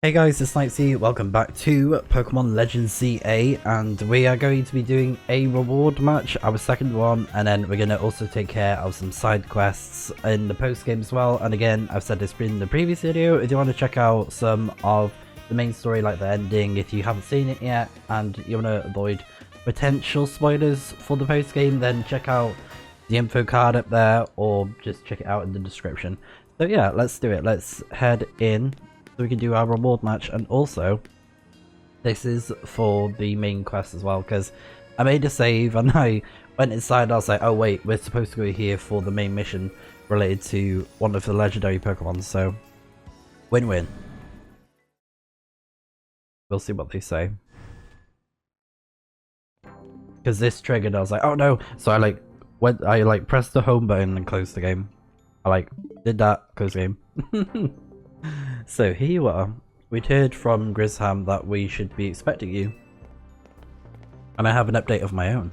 Hey guys, it's Snipezy. Welcome back to Pokemon Legends ZA, and we are going to be doing a reward match, our second one, and then we're going to also take care of some side quests in the post game as well. And again, I've said this in the previous video, if you want to check out some of the main story, like the ending, if you haven't seen it yet and you want to avoid potential spoilers for the post game, then check out the info card up there or just check it out in the description. So yeah, let's do it. Let's head in so we can do our reward match. And also this is for the main quest as well, because I made a save and I went inside and I was like, oh wait, we're supposed to go here for the main mission related to one of the legendary Pokemon. So win-win. We'll see what they say, because this triggered. I was like, oh no. So I pressed the home button and closed the game. I did that, close the game. So here you are. We'd heard from Grisham that we should be expecting you, and I have an update of my own.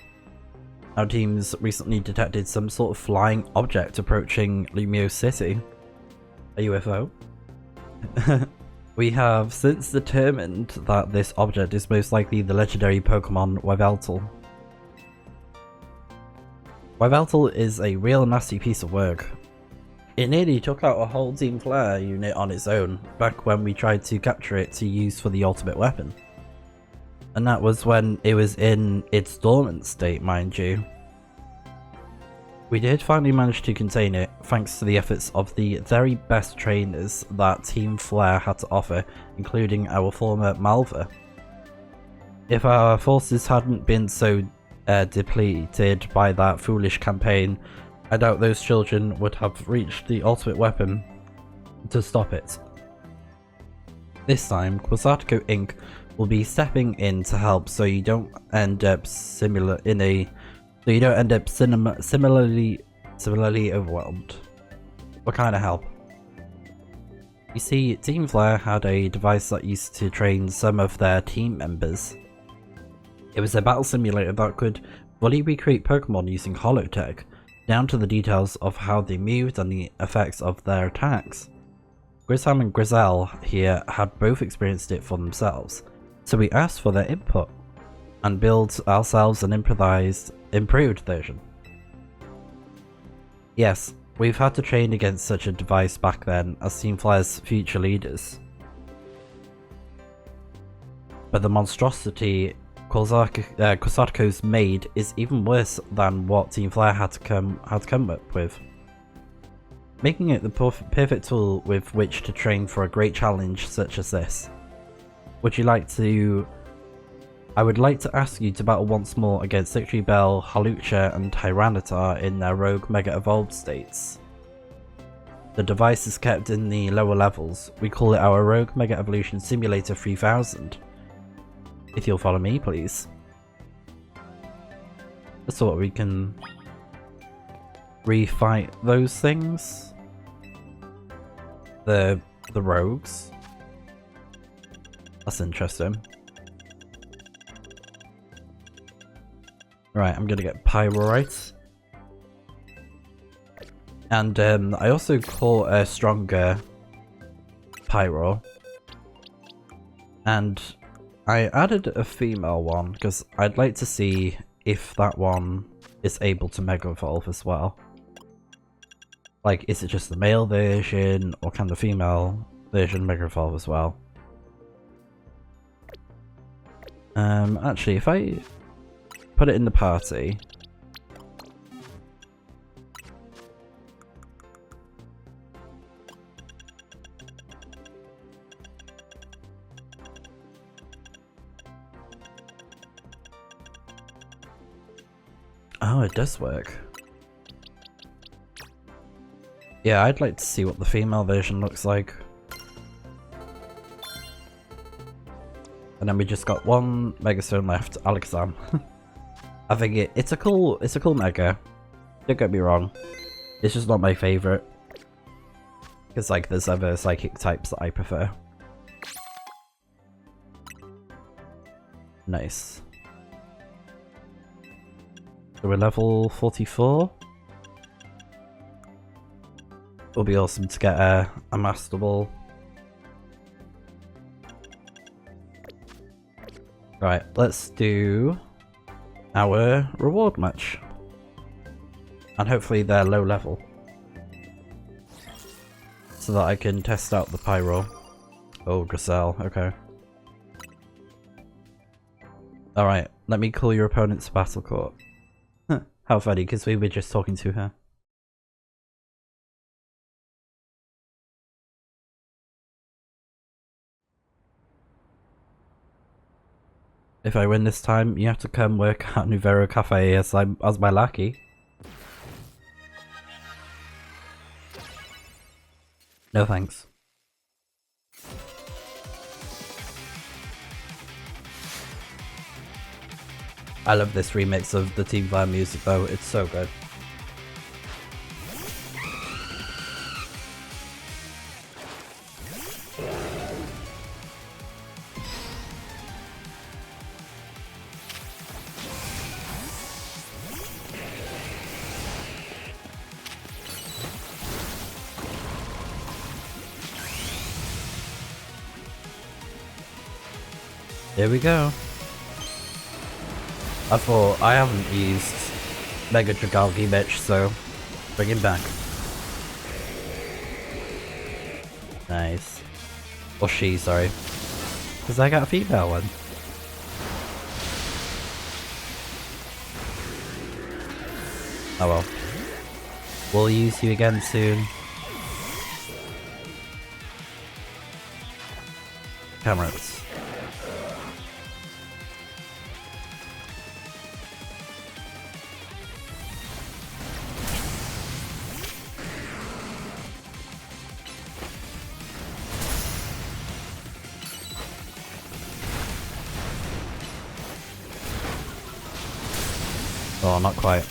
Our teams recently detected some sort of flying object approaching Lumio City. A UFO? We have since determined that this object is most likely the legendary Pokemon Yveltal. Yveltal is a real nasty piece of work. It nearly took out a whole Team Flare unit on its own, back when we tried to capture it to use for the ultimate weapon. And that was when it was in its dormant state, mind you. We did finally manage to contain it, thanks to the efforts of the very best trainers that Team Flare had to offer, including our former Malva. If our forces hadn't been so depleted by that foolish campaign, I doubt those children would have reached the ultimate weapon to stop it. This time, Quasartico Inc. will be stepping in to help, so you don't end up similarly overwhelmed. What kind of help? You see, Team Flare had a device that used to train some of their team members. It was a battle simulator that could fully recreate Pokemon using holotech, down to the details of how they moved and the effects of their attacks. Grisham and Grizel here had both experienced it for themselves, so we asked for their input and built ourselves an improved version. Yes, we've had to train against such a device back then as Team Flare's future leaders. But the monstrosity Quasartico's made is even worse than what Team Flare had come up with, making it the perfect tool with which to train for a great challenge such as this. I would like to ask you to battle once more against Victory Bell, Hawlucha and Tyranitar in their rogue Mega Evolved states. The device is kept in the lower levels. We call it our Rogue Mega Evolution Simulator 3000. If you'll follow me, please. So we can refight those things. The rogues. That's interesting. Right, I'm gonna get Pyrorite. And I also caught a stronger Pyro. And I added a female one because I'd like to see if that one is able to Mega Evolve as well. Like, is it just the male version, or can the female version Mega Evolve as well? Actually, if I put it in the party. Oh, it does work. Yeah, I'd like to see what the female version looks like. And then we just got one Megastone left, Alakazam. I think it's a cool Mega. Don't get me wrong. It's just not my favourite. Because there's other psychic types that I prefer. Nice. So we're level 44. It'll be awesome to get a Master Ball. Right, let's do our reward match. And hopefully they're low level. So that I can test out the pyro. Oh, Gazelle, okay. Alright, let me call your opponent to battle court. How funny, because we were just talking to her. If I win this time, you have to come work at Nuvero Cafe as my lackey. No thanks. I love this remix of the Team Fire music though, it's so good. Here we go. I thought I haven't used Mega Dragalgi Mitch, so bring him back. Nice. Or she, sorry. Because I got a female one. Oh well. We'll use you again soon. Cameras. Oh, not quite.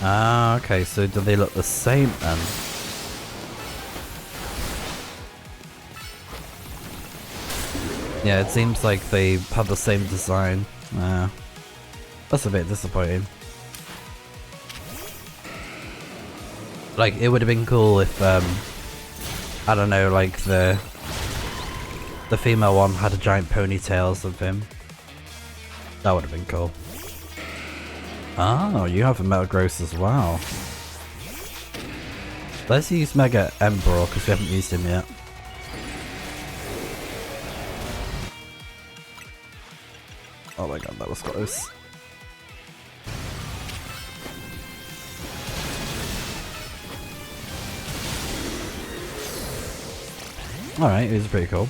Ah, okay, so do they look the same then? Yeah, it seems like they have the same design. That's a bit disappointing. Like, it would have been cool if, I don't know, like the female one had a giant ponytail or something. That would have been cool. Oh, you have a Metagross as well. Let's use Mega Emperor because we haven't used him yet. Oh my god, that was close. Alright, it was pretty cool.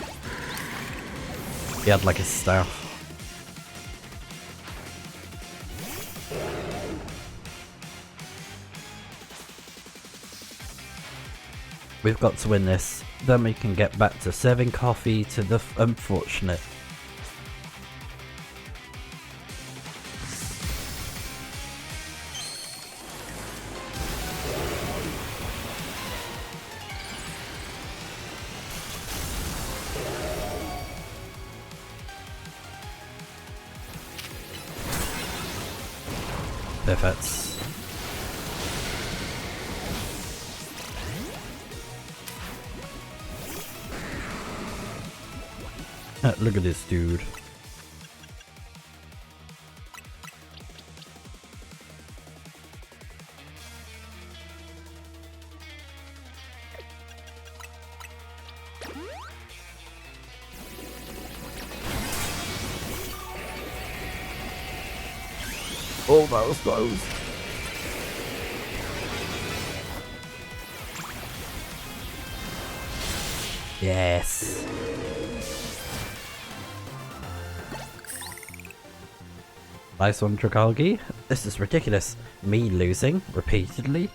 He had like a staff. We've got to win this, then we can get back to serving coffee to the unfortunate. Perfect. Look at this dude. Oh, that was close. Yes. Nice one, Dragalgi. This is ridiculous. Me losing repeatedly?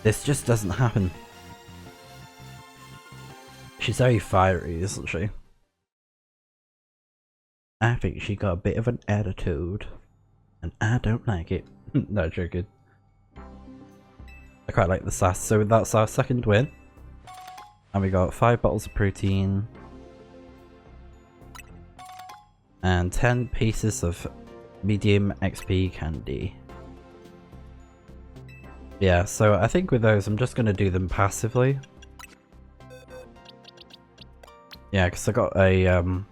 This just doesn't happen. She's very fiery, isn't she? I think she got a bit of an attitude. And I don't like it. No, joking. I quite like the sass. So that's our second win. And we got 5 bottles of protein. And 10 pieces of medium XP candy. Yeah, so I think with those I'm just going to do them passively. Yeah, because I got a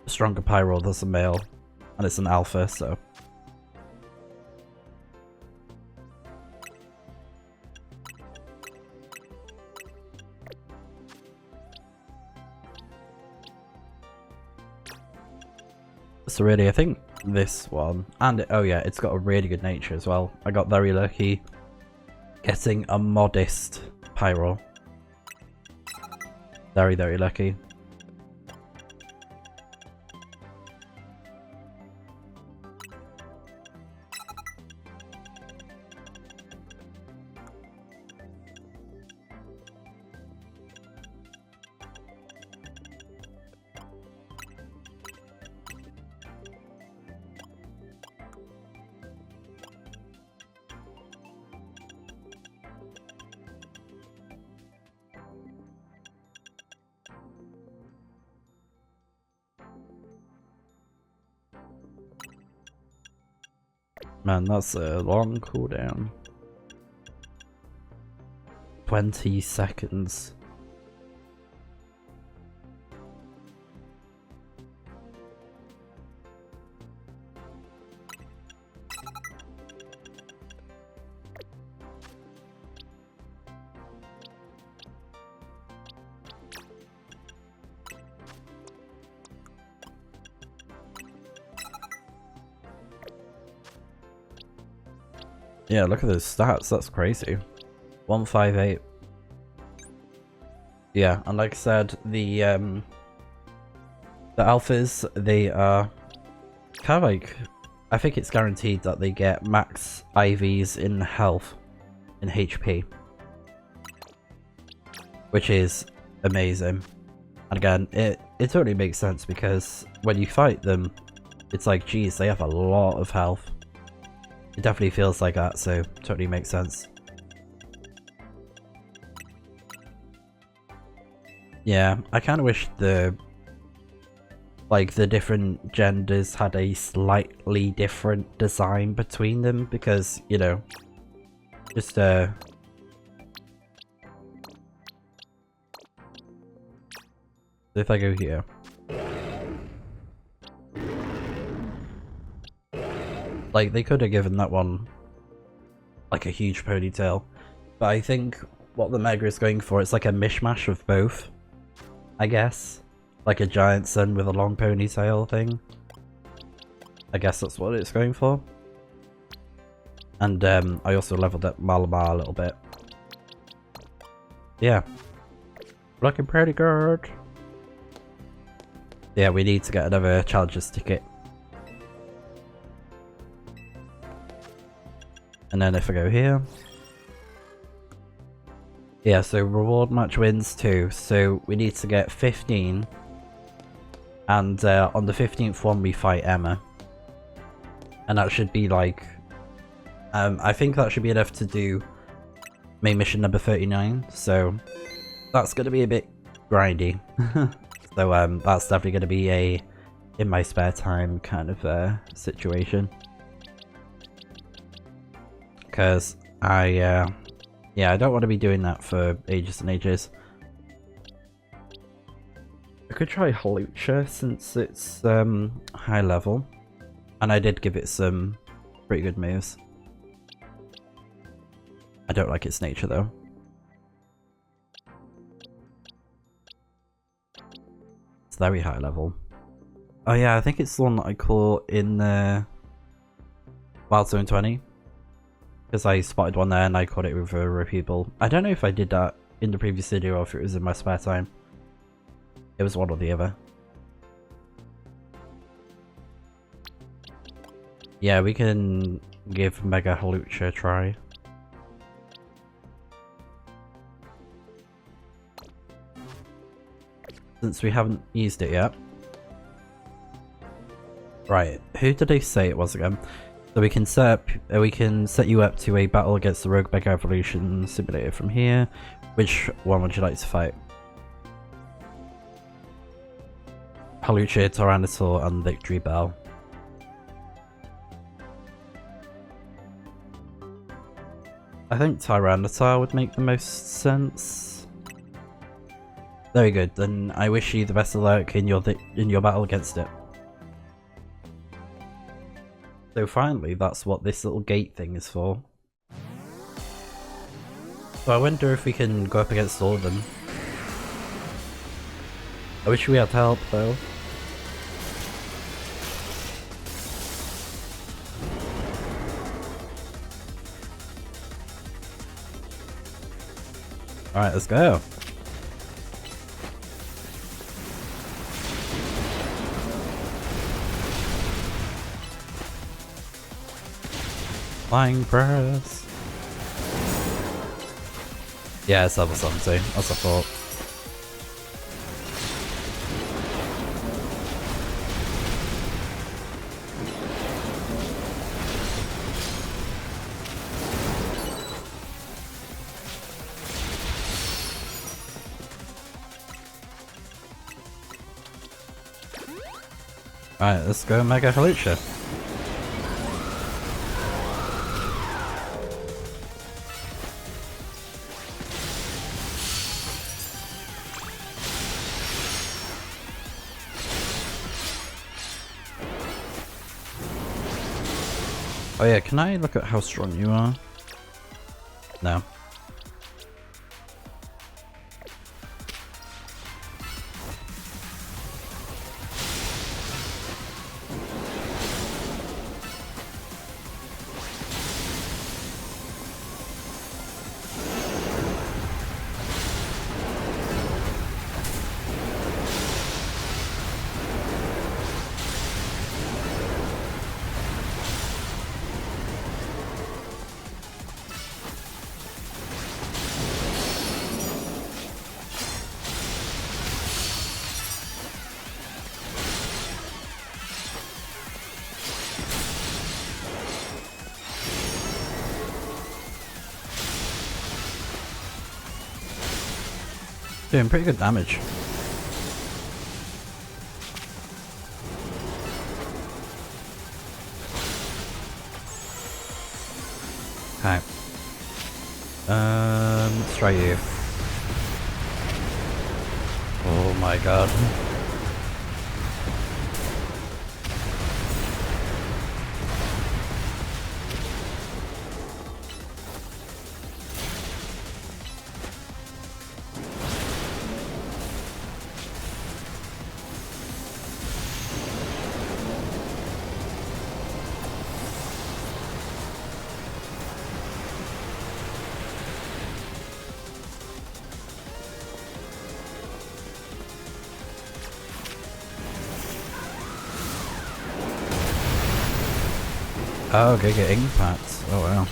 stronger pyro that's a male, and it's an alpha, so. So really, I think this one, and oh yeah, it's got a really good nature as well. I got very lucky getting a modest pyro. Very, very lucky. Man, that's a long cooldown. 20 seconds. Yeah, look at those stats, that's crazy. 158. Yeah, and like I said, the alphas, they are kind of like, I think it's guaranteed that they get max IVs in health, in HP. Which is amazing. And again, it totally makes sense because when you fight them, it's like, geez, they have a lot of health. It definitely feels like that, so totally makes sense. Yeah, I kind of wish the different genders had a slightly different design between them because, you know, just if I go here. Like, they could have given that one, like, a huge ponytail. But I think what the Mega is going for, it's like a mishmash of both, I guess. Like a giant sun with a long ponytail thing. I guess that's what it's going for. And I also leveled up Malabar a little bit. Yeah. Looking pretty good. Yeah, we need to get another Challenger's ticket. And then if I go here. Yeah, so reward match wins too. So we need to get 15. And on the 15th one we fight Emma. And that should be like... I think that should be enough to do main mission number 39. So that's going to be a bit grindy. So that's definitely going to be a in my spare time kind of situation. Because yeah, I don't want to be doing that for ages and ages. I could try Halucha since it's high level, and I did give it some pretty good moves. I don't like its nature though. It's very high level. Oh yeah, I think it's the one that I caught in Wild Zone 20. Because I spotted one there and I caught it with a repeatable. I don't know if I did that in the previous video or if it was in my spare time. It was one or the other. Yeah, we can give Mega Halucha a try. Since we haven't used it yet. Right, who did they say it was again? So we can set you up to a battle against the Rogue Mega Evolution Simulator from here. Which one would you like to fight? Haluche, Tyrannosaur, and Victory Bell. I think Tyranitar would make the most sense. Very good, then I wish you the best of luck in your battle against it. So finally, that's what this little gate thing is for. So I wonder if we can go up against all of them. I wish we had help though. Alright, let's go. Flying press. Yeah, it's level 70, as I thought. Alright, let's go Mega Halucha. Oh yeah, can I look at how strong you are? No. Doing pretty good damage. Okay. Let's try you. Oh my god. Oh, Giga Impact. Oh wow.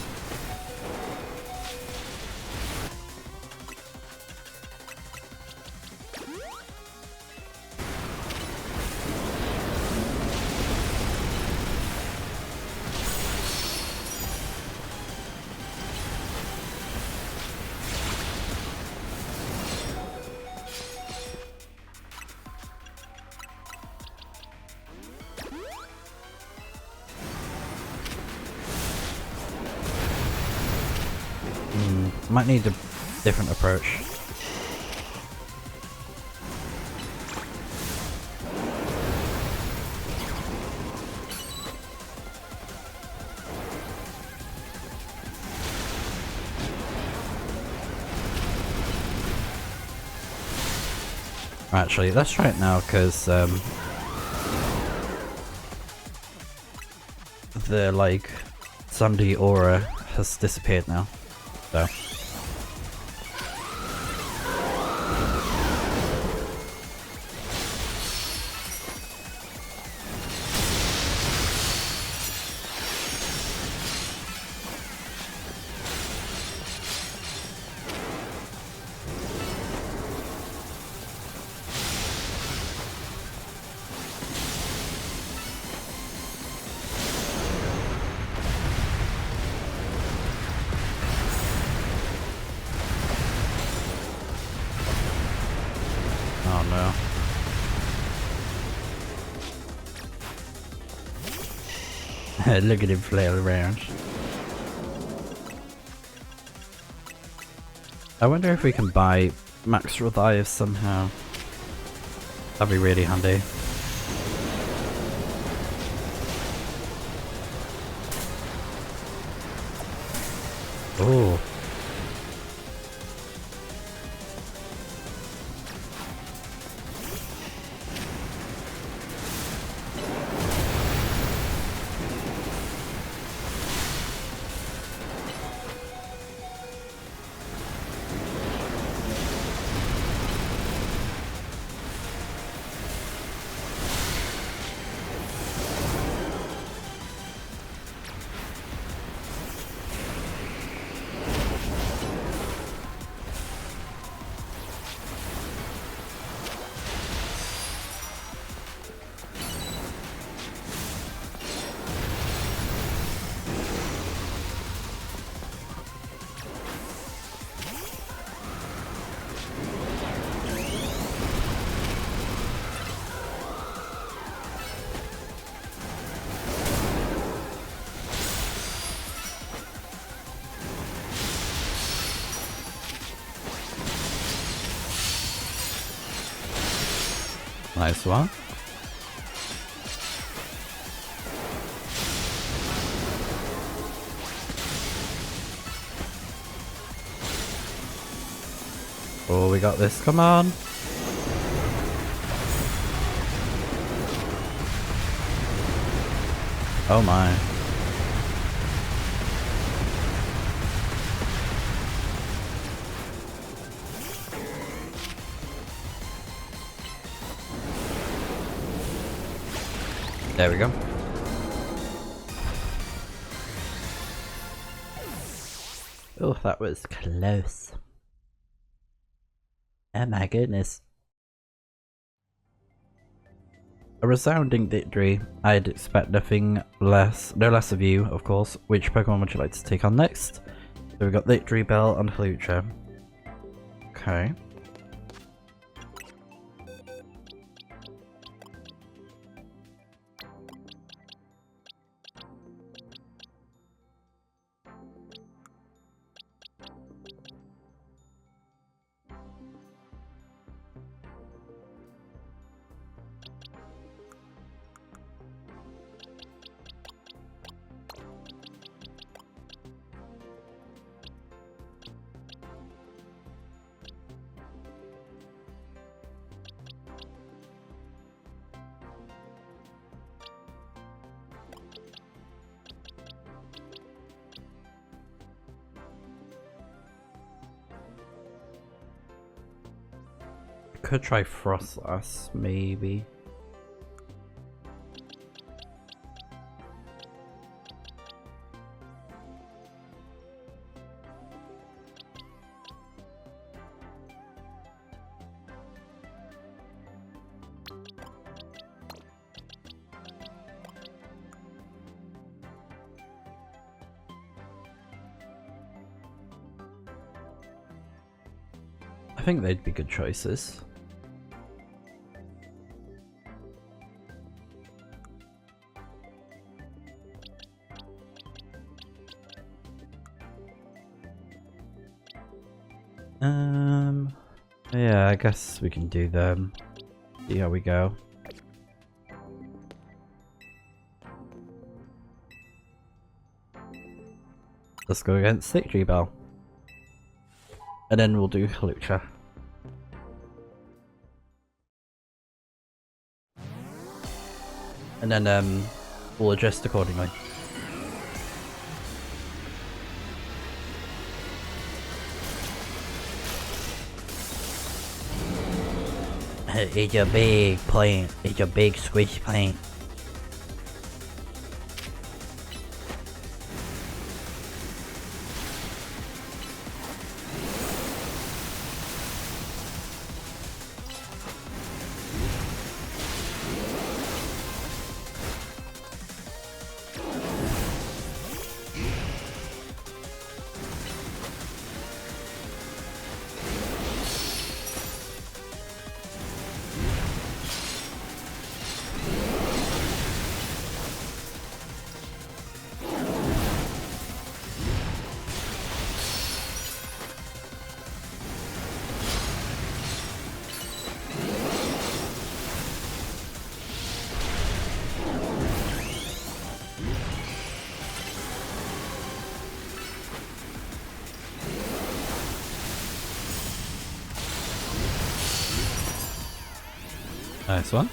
Might need a different approach. Actually, let's try it now, because the like Sandy aura has disappeared now. So Look at him flail around. I wonder if we can buy max revive somehow. That'd be really handy. Oh. Nice one. Oh, we got this. Come on. Oh my. There we go. Oh, that was close. Oh my goodness. A resounding victory. I'd expect nothing less, no less of you, of course. Which Pokemon would you like to take on next? So we've got Victory Bell and Hlucha. Okay. Could try Frostlass, maybe. I think they'd be good choices. Yeah, I guess we can do them. See how we go. Let's go against Victory Bell. And then we'll do Hlucha. And then we'll adjust accordingly. It's a big plant. It's a big squishy plant. Nice one.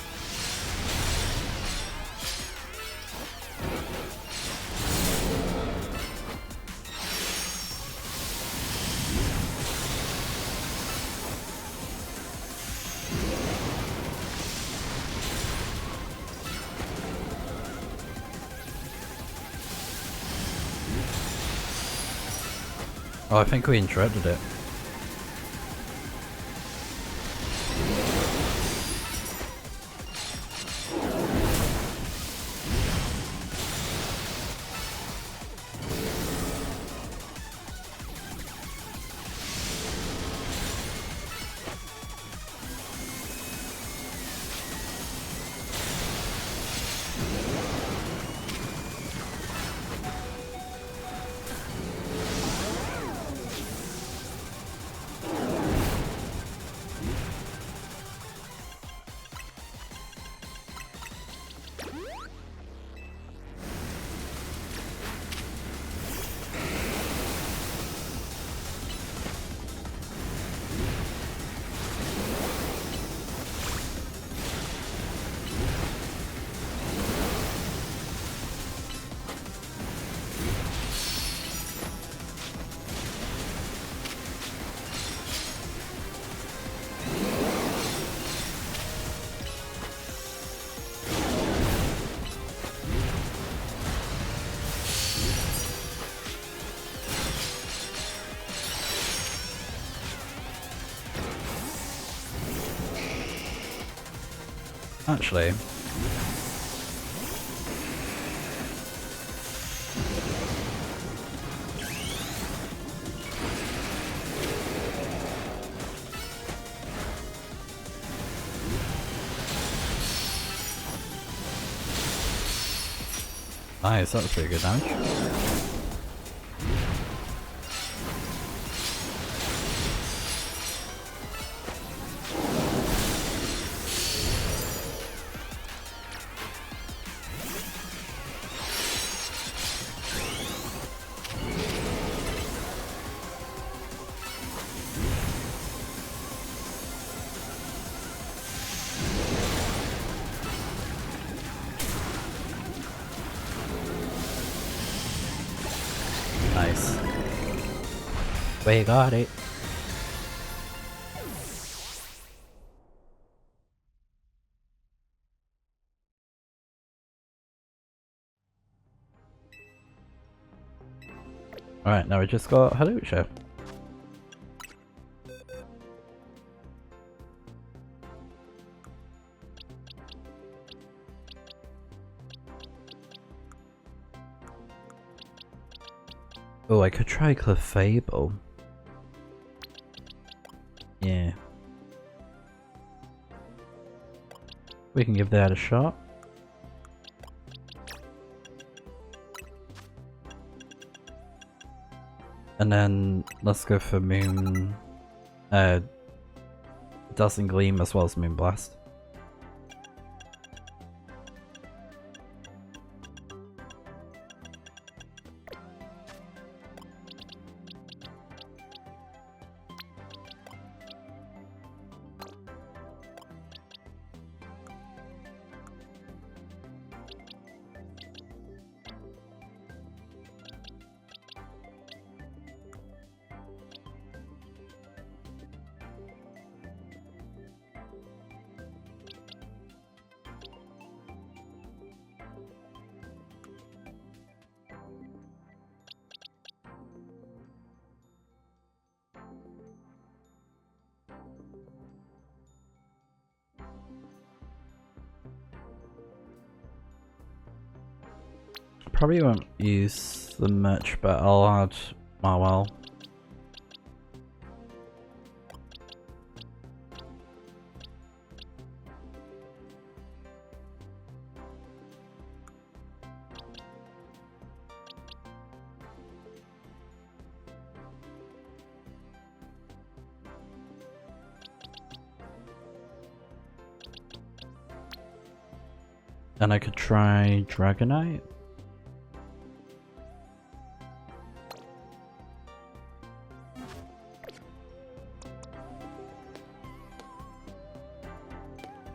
Oh, I think we interrupted it. Actually, nice, that was pretty good damage. Nice. We got it. Alright, now we just got Halucha. Oh, I could try Clefable. Yeah. We can give that a shot. And then let's go for Moon... Dazzling Gleam as well as Moonblast. Probably won't use them much, but I'll add Marwell. Then I could try Dragonite.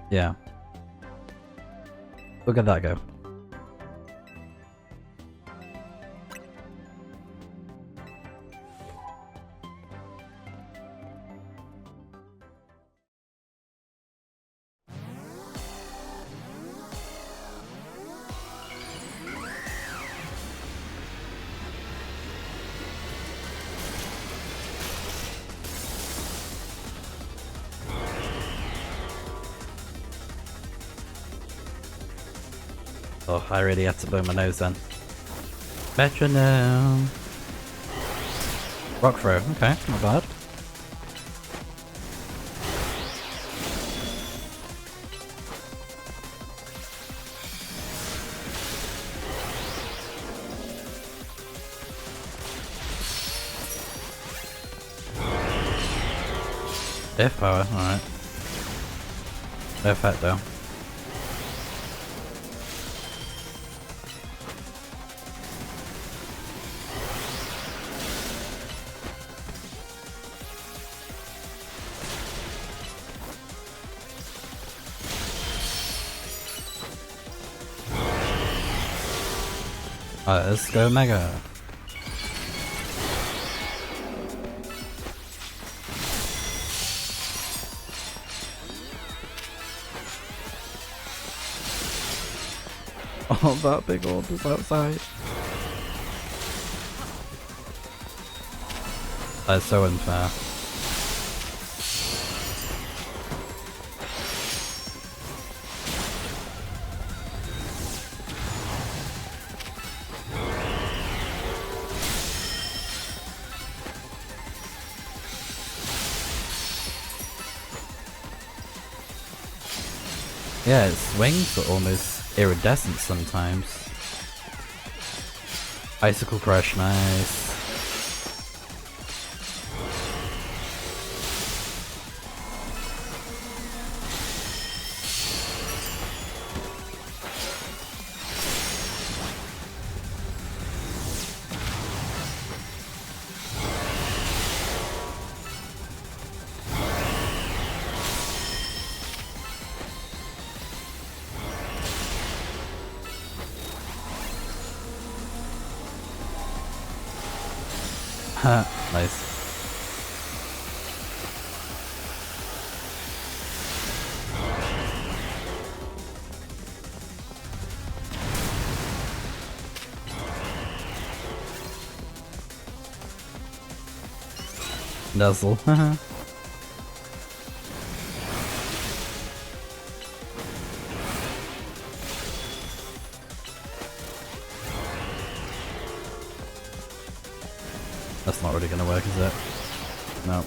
Yeah. Look at that go. Oh, I really had to blow my nose then. Metronome. Rock throw, okay, not bad. If power, alright. No effect though. Alright, let's go Mega. Oh, that big orb is outside. That's so unfair. Yeah, its wings are almost iridescent sometimes. Icicle Crush, nice. Nice. Nuzzle. That's not really gonna work, is it? No.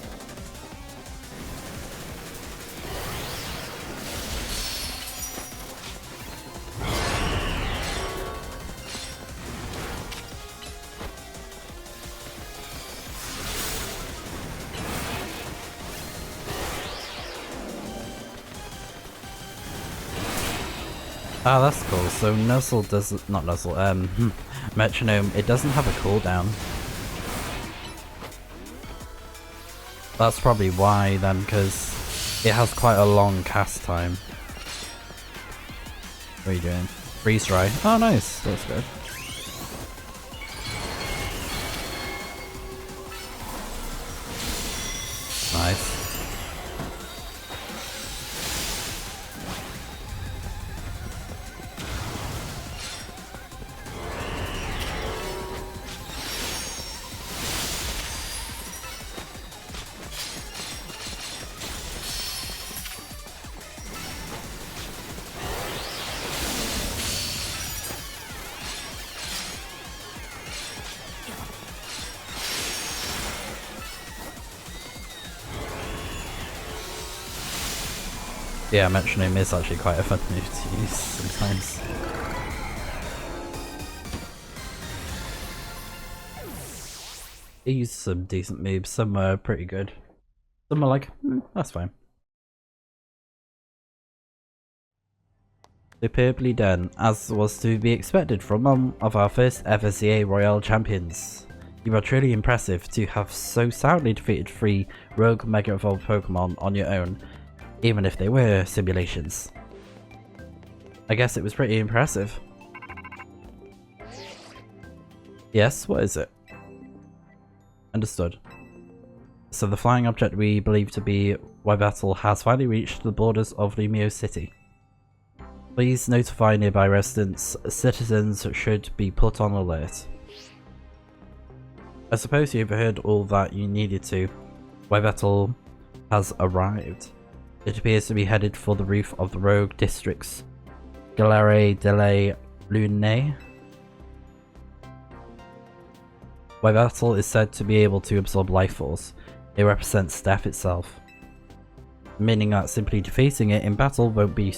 Ah, that's cool. So Nuzzle doesn't, not Nuzzle, Metronome, it doesn't have a cooldown. That's probably why then, because it has quite a long cast time. What are you doing? Freeze dry. Oh nice, that's good. Nice. Yeah, Metronome is actually quite a fun move to use sometimes. He used some decent moves, some are pretty good. Some are like, that's fine. Superbly done, as was to be expected from one of our first ever CA Royale champions. You are truly impressive to have so soundly defeated 3 rogue Mega Evolved Pokemon on your own, even if they were simulations. I guess it was pretty impressive. Yes, what is it? Understood. So the flying object we believe to be Wyvatl has finally reached the borders of Lumio City. Please notify nearby residents. Citizens should be put on alert. I suppose you've heard all that you needed to. Wyvatl has arrived. It appears to be headed for the roof of the rogue districts Galere delle Lune. Wyvatl is said to be able to absorb life force. It represents death itself, meaning that simply defeating it in battle won't be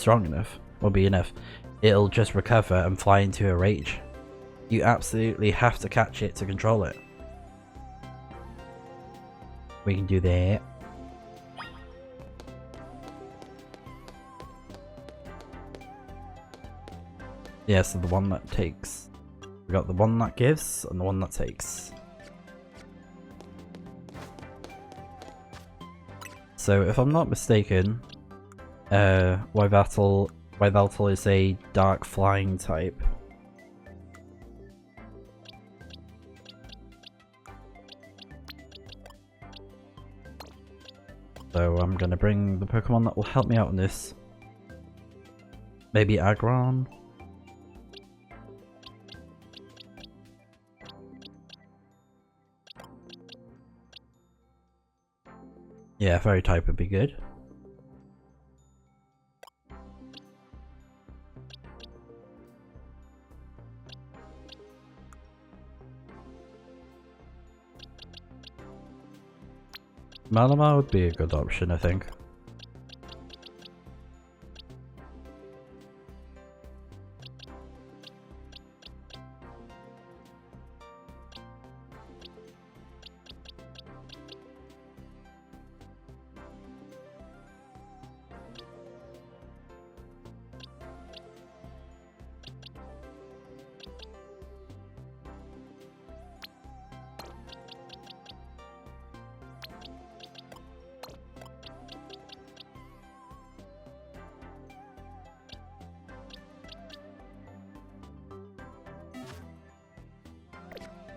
enough. It'll just recover and fly into a rage. You absolutely have to catch it to control it. We can do that. Yeah, so the one that takes. We got the one that gives and the one that takes. So if I'm not mistaken, Wyvatl is a dark flying type. So I'm gonna bring the Pokemon that will help me out on this. Maybe Aggron. Yeah, fairy type would be good. Malamar would be a good option, I think.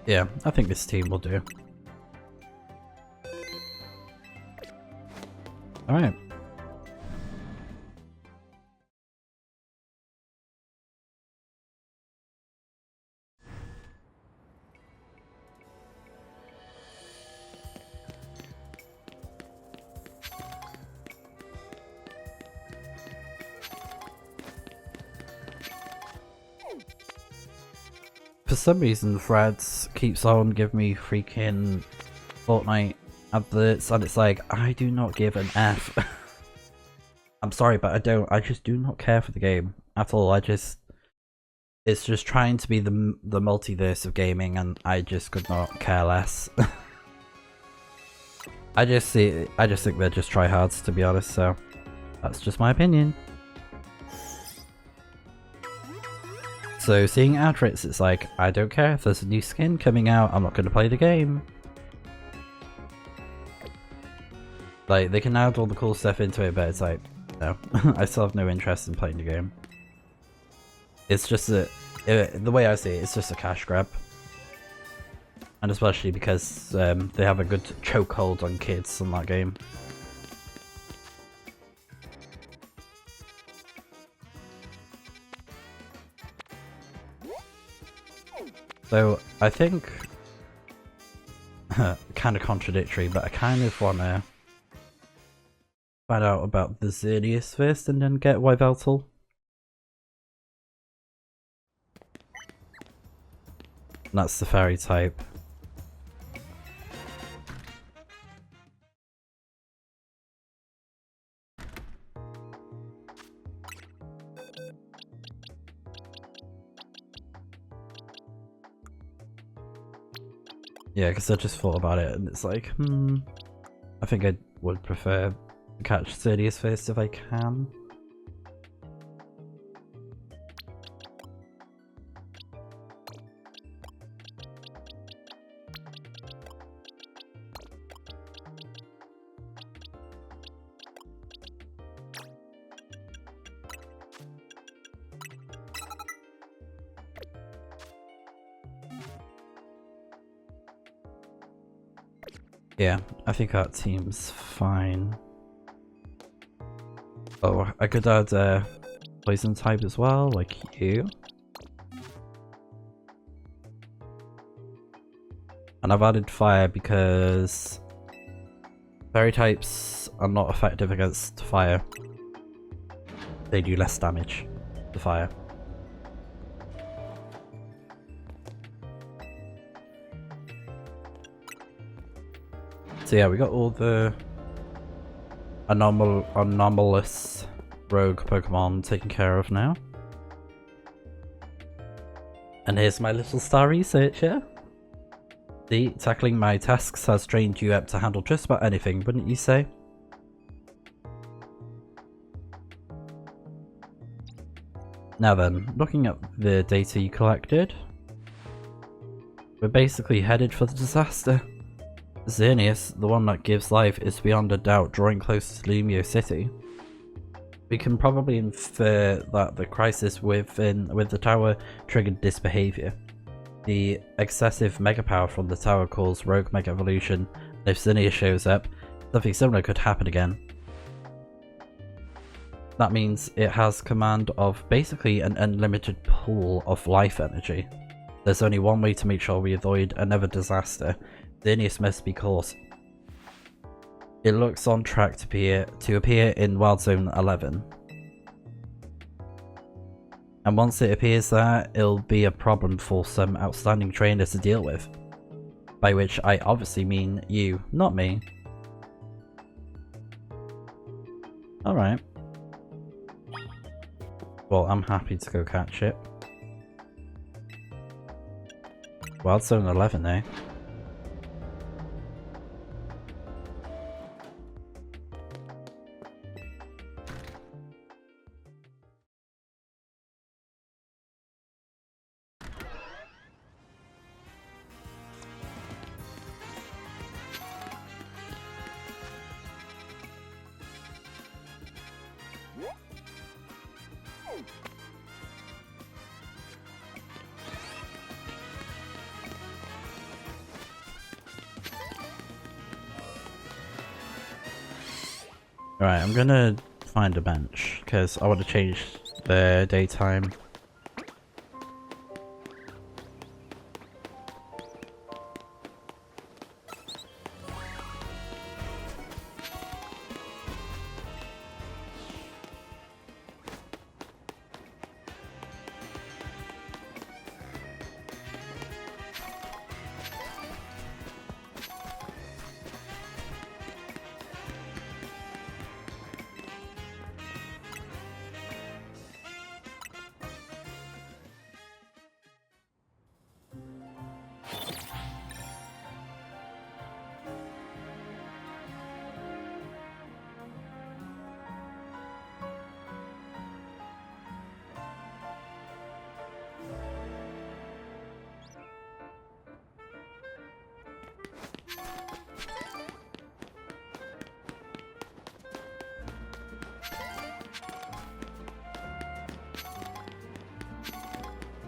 Yeah, I think this team will do. Alright. For some reason, Threads keeps on giving me freaking Fortnite adverts, and it's like, I do not give an F. I'm sorry, but I just do not care for the game at all. it's just trying to be the multiverse of gaming, and I just could not care less. I just think they're just tryhards, to be honest, so that's just my opinion. So seeing adverts, it's like, I don't care if there's a new skin coming out, I'm not going to play the game. Like, they can add all the cool stuff into it, but it's like, no. I still have no interest in playing the game. It's just the way I see it, it's just a cash grab. And especially because they have a good chokehold on kids on that game. So I think, kind of contradictory, but I kind of want to find out about the Xerneas first and then get Wyvatl. That's the fairy type. Yeah, because I just thought about it and it's like, I think I would prefer to catch Xerneas first if I can. Yeah, I think that seems fine. Oh, I could add poison type as well, like you. And I've added fire because fairy types are not effective against fire. They do less damage to fire. So yeah, we got all the anomalous rogue Pokemon taken care of now. And here's my little star researcher. See, tackling my tasks has trained you up to handle just about anything, wouldn't you say? Now then, looking at the data you collected, we're basically headed for the disaster. Xerneas, the one that gives life, is beyond a doubt drawing closer to Lumio City. We can probably infer that the crisis with the tower triggered this behaviour. The excessive mega power from the tower calls rogue mega evolution, and if Xerneas shows up, something similar could happen again. That means it has command of basically an unlimited pool of life energy. There's only one way to make sure we avoid another disaster. Xerneas must be caught. It looks on track to appear in Wild Zone 11. And once it appears there, it'll be a problem for some outstanding trainer to deal with. By which I obviously mean you, not me. Alright. Well, I'm happy to go catch it. Wild Zone 11, eh? Alright, I'm gonna find a bench, because I want to change the daytime.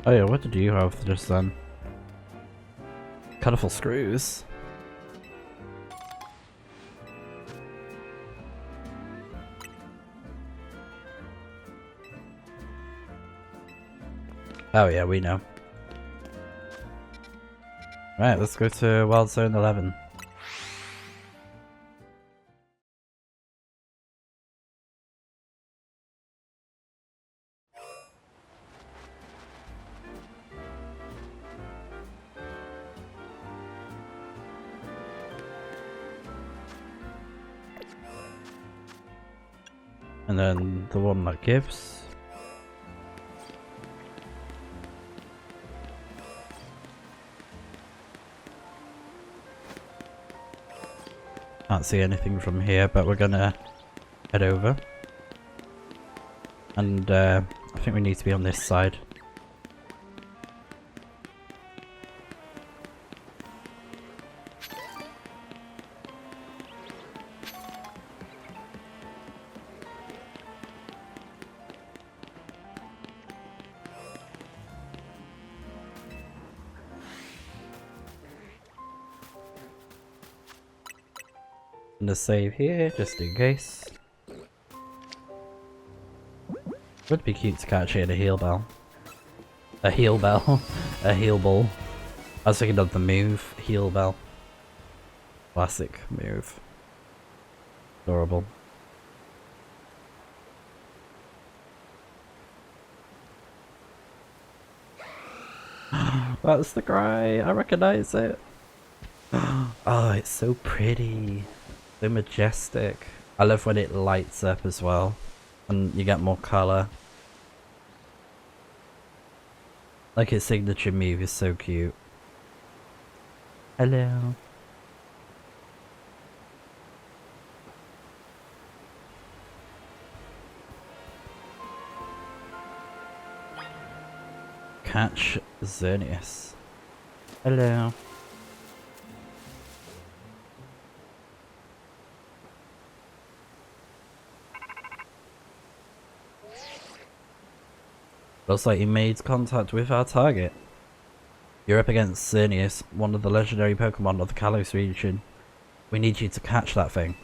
Oh yeah, what did you have just then? Colourful screws. Oh yeah, we know. Right, let's go to Wild Zone 11. And then the one that gives. Can't see anything from here, but we're gonna head over. And I think we need to be on this side. gonna save here, just in case. Would be cute to catch it in a heal bell. A heal bell. A heal ball. I was thinking of the move, heal bell. Classic move. Adorable. That's the cry, I recognize it. Oh, it's so pretty. So majestic. I love when it lights up as well. And you get more colour. Like its signature move is so cute. Hello. Catch Xerneas. Hello. Looks like you made contact with our target. You're up against Xerneas, one of the legendary Pokemon of the Kalos region. We need you to catch that thing.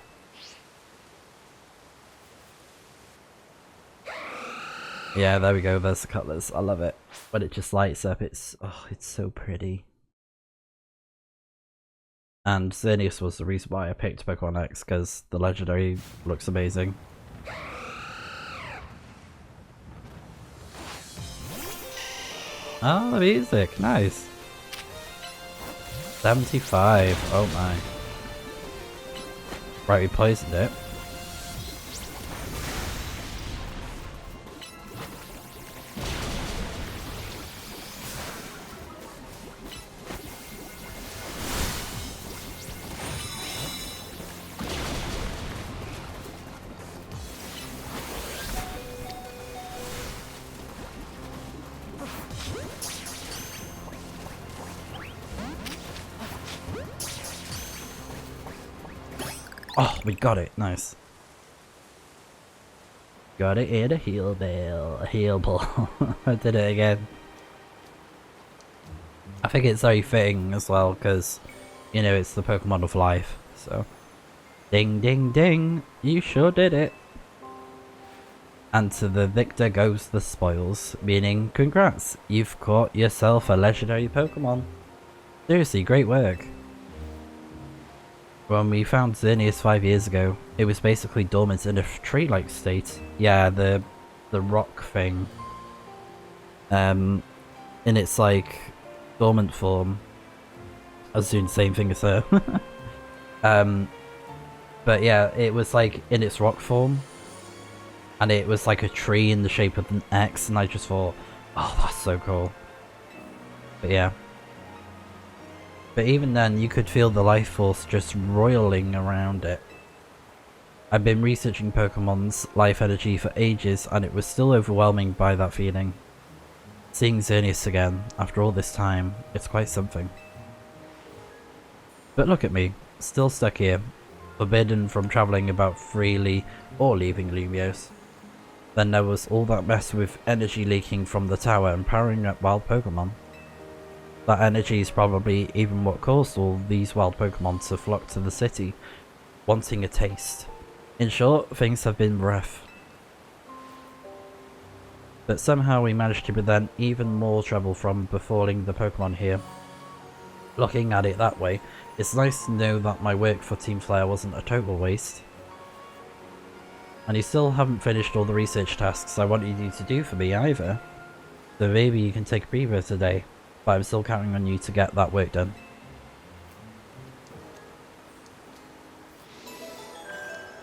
Yeah, there we go, there's the colours. I love it. When it just lights up, it's so pretty. And Xerneas was the reason why I picked Pokemon X, because the legendary looks amazing. Oh, the music, nice. 75, oh my. Right, we poisoned it. Oh, we got it. Nice. Got it in a heal bell. A heal ball. I did it again. I think it's very fitting as well because, you know, it's the Pokemon of life. So, ding ding ding. You sure did it. And to the victor goes the spoils. Meaning, congrats. You've caught yourself a legendary Pokemon. Seriously, great work. When we found Xerneas 5 years ago, it was basically dormant in a tree-like state. Yeah, the rock thing. In its like dormant form. I was doing the same thing as her. But yeah, it was like in its rock form. And it was like a tree in the shape of an X, and I just thought, oh, that's so cool. But yeah. But even then, you could feel the life force just roiling around it. I've been researching Pokemon's life energy for ages, and it was still overwhelming by that feeling. Seeing Xerneas again, after all this time, it's quite something. But look at me, still stuck here, forbidden from travelling about freely or leaving Lumiose. Then there was all that mess with energy leaking from the tower and powering up wild Pokemon. That energy is probably even what caused all these wild Pokemon to flock to the city, wanting a taste. In short, things have been rough. But somehow we managed to prevent even more trouble from befalling the Pokemon here. Looking at it that way, it's nice to know that my work for Team Flare wasn't a total waste. And you still haven't finished all the research tasks I wanted you to do for me either. So maybe you can take a breather today. But I'm still counting on you to get that work done.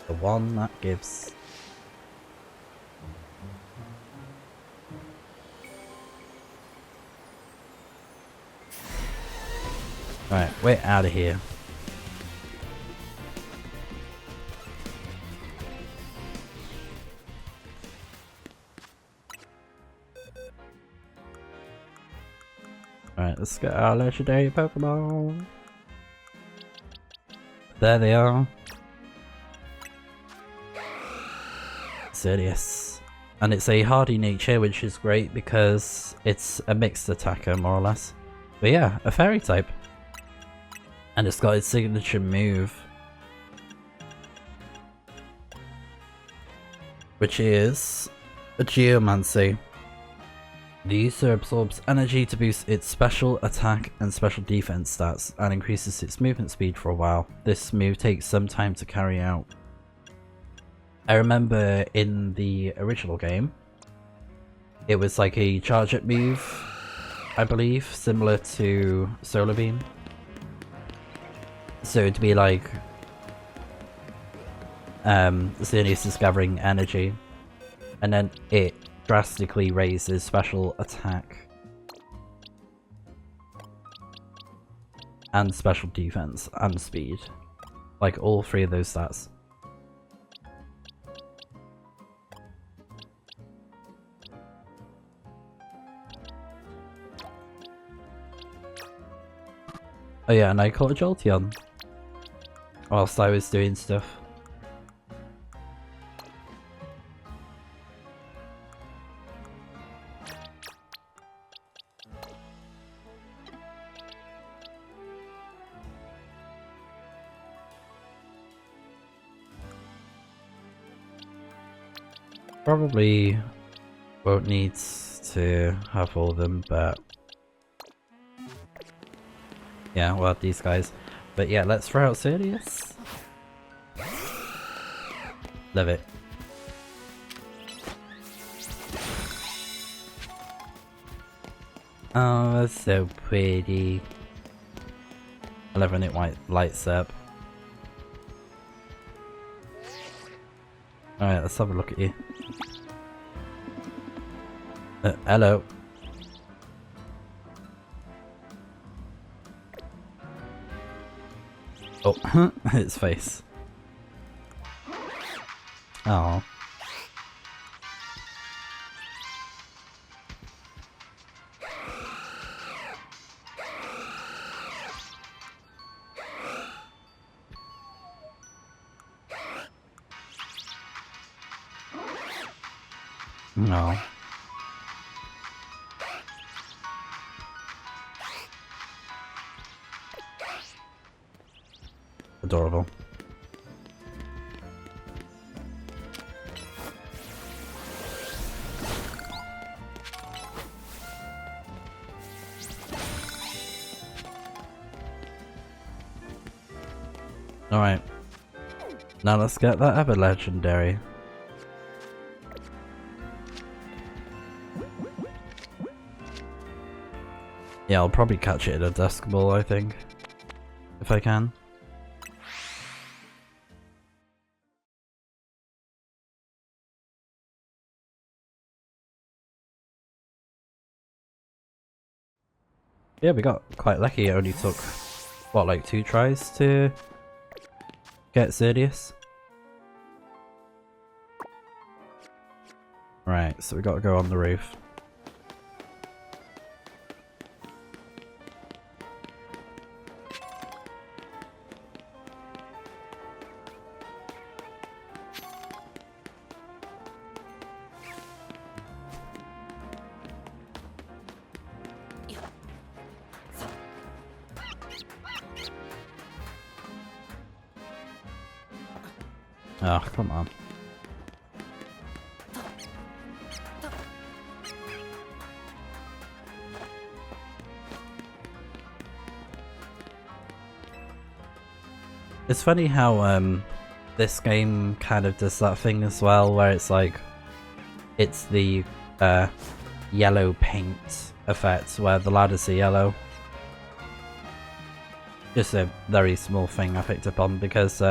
The one that gives. Right, we're out of here. Alright, let's get our legendary Pokemon. There they are. Xerneas. And it's a hardy nature, which is great because it's a mixed attacker, more or less. But yeah, a fairy type. And it's got its signature move. which is a Geomancy. The user absorbs energy to boost its special attack and special defense stats and increases its movement speed for a while. This move takes some time to carry out. I remember in the original game, it was like a charge up move, I believe, similar to Solar Beam. So it'd be like Xerneas is gathering energy, and then it drastically raises special attack and special defense and speed, like all three of those stats. Oh yeah, and I caught a Jolteon whilst I was doing stuff. Probably won't need to have all of them, but yeah, well, these guys. But yeah, let's throw out Xerneas. Love it. Oh, that's so pretty. I love when it lights up. Alright, let's have a look at you. Hello. Oh, its face. Oh. No. Adorable. Alright. Now let's get that other legendary. Yeah, I'll probably catch it in a Dusk Ball, I think. If I can. Yeah, we got quite lucky. It only took, what, like 2 tries to get Xerneas? Right, so we gotta go on the roof. Oh, come on. It's funny how this game kind of does that thing as well, where it's like it's the yellow paint effect where the ladders are yellow. Just a very small thing I picked up on because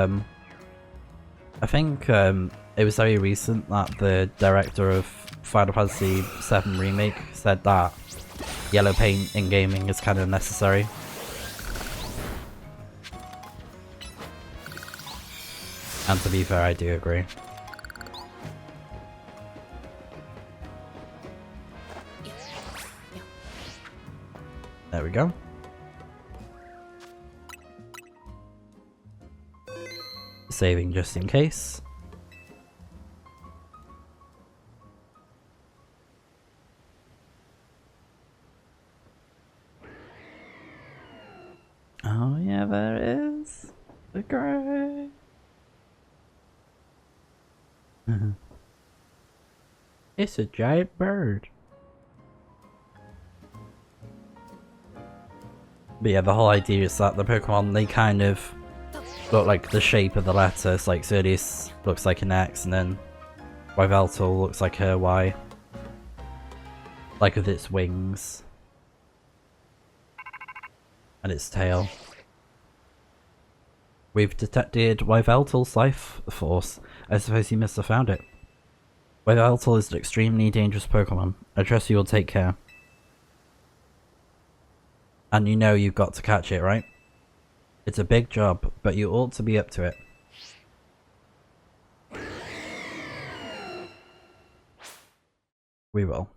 I think it was very recent that the director of Final Fantasy VII Remake said that yellow paint in gaming is kind of necessary. And to be fair, I do agree. There we go. Saving just in case. Oh yeah, there is. The grey. It's a giant bird. But yeah, the whole idea is that the Pokemon, they kind of look like the shape of the letter. It's like Xerneas looks like an X, and then Yveltal looks like a Y. Like with its wings. And its tail. We've detected Yveltal's life force. I suppose you must have found it. Yveltal is an extremely dangerous Pokemon. I trust you will take care. And you know you've got to catch it, right? It's a big job, but you ought to be up to it. We will.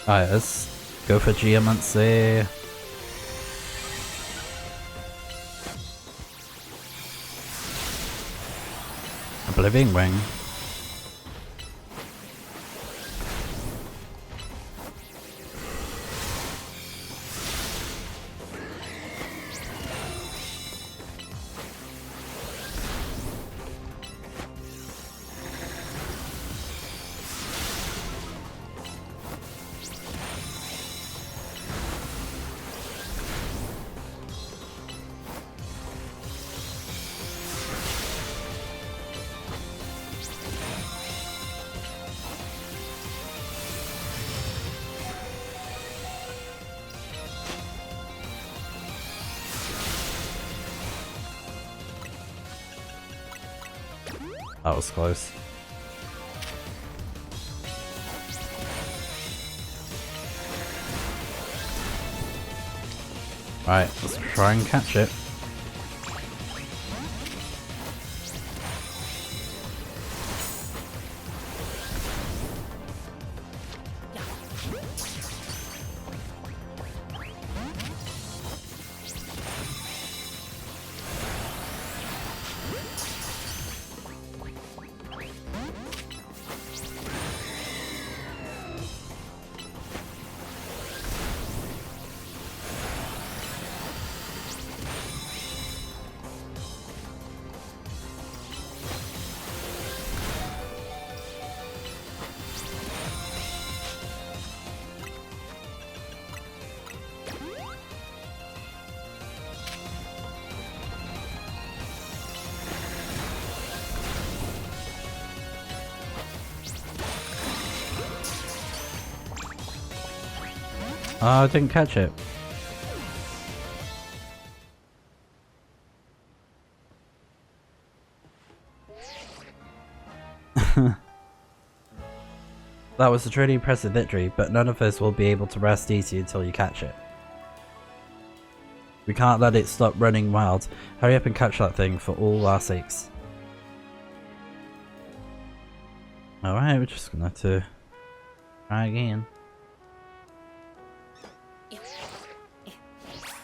Alright, let's go for Geomancy. Oblivion Wing. That was close. Alright, let's try and catch it. Oh, I didn't catch it. That was a truly impressive victory, but none of us will be able to rest easy until you catch it. We can't let it stop running wild. Hurry up and catch that thing for all our sakes. Alright, we're just gonna have to try again.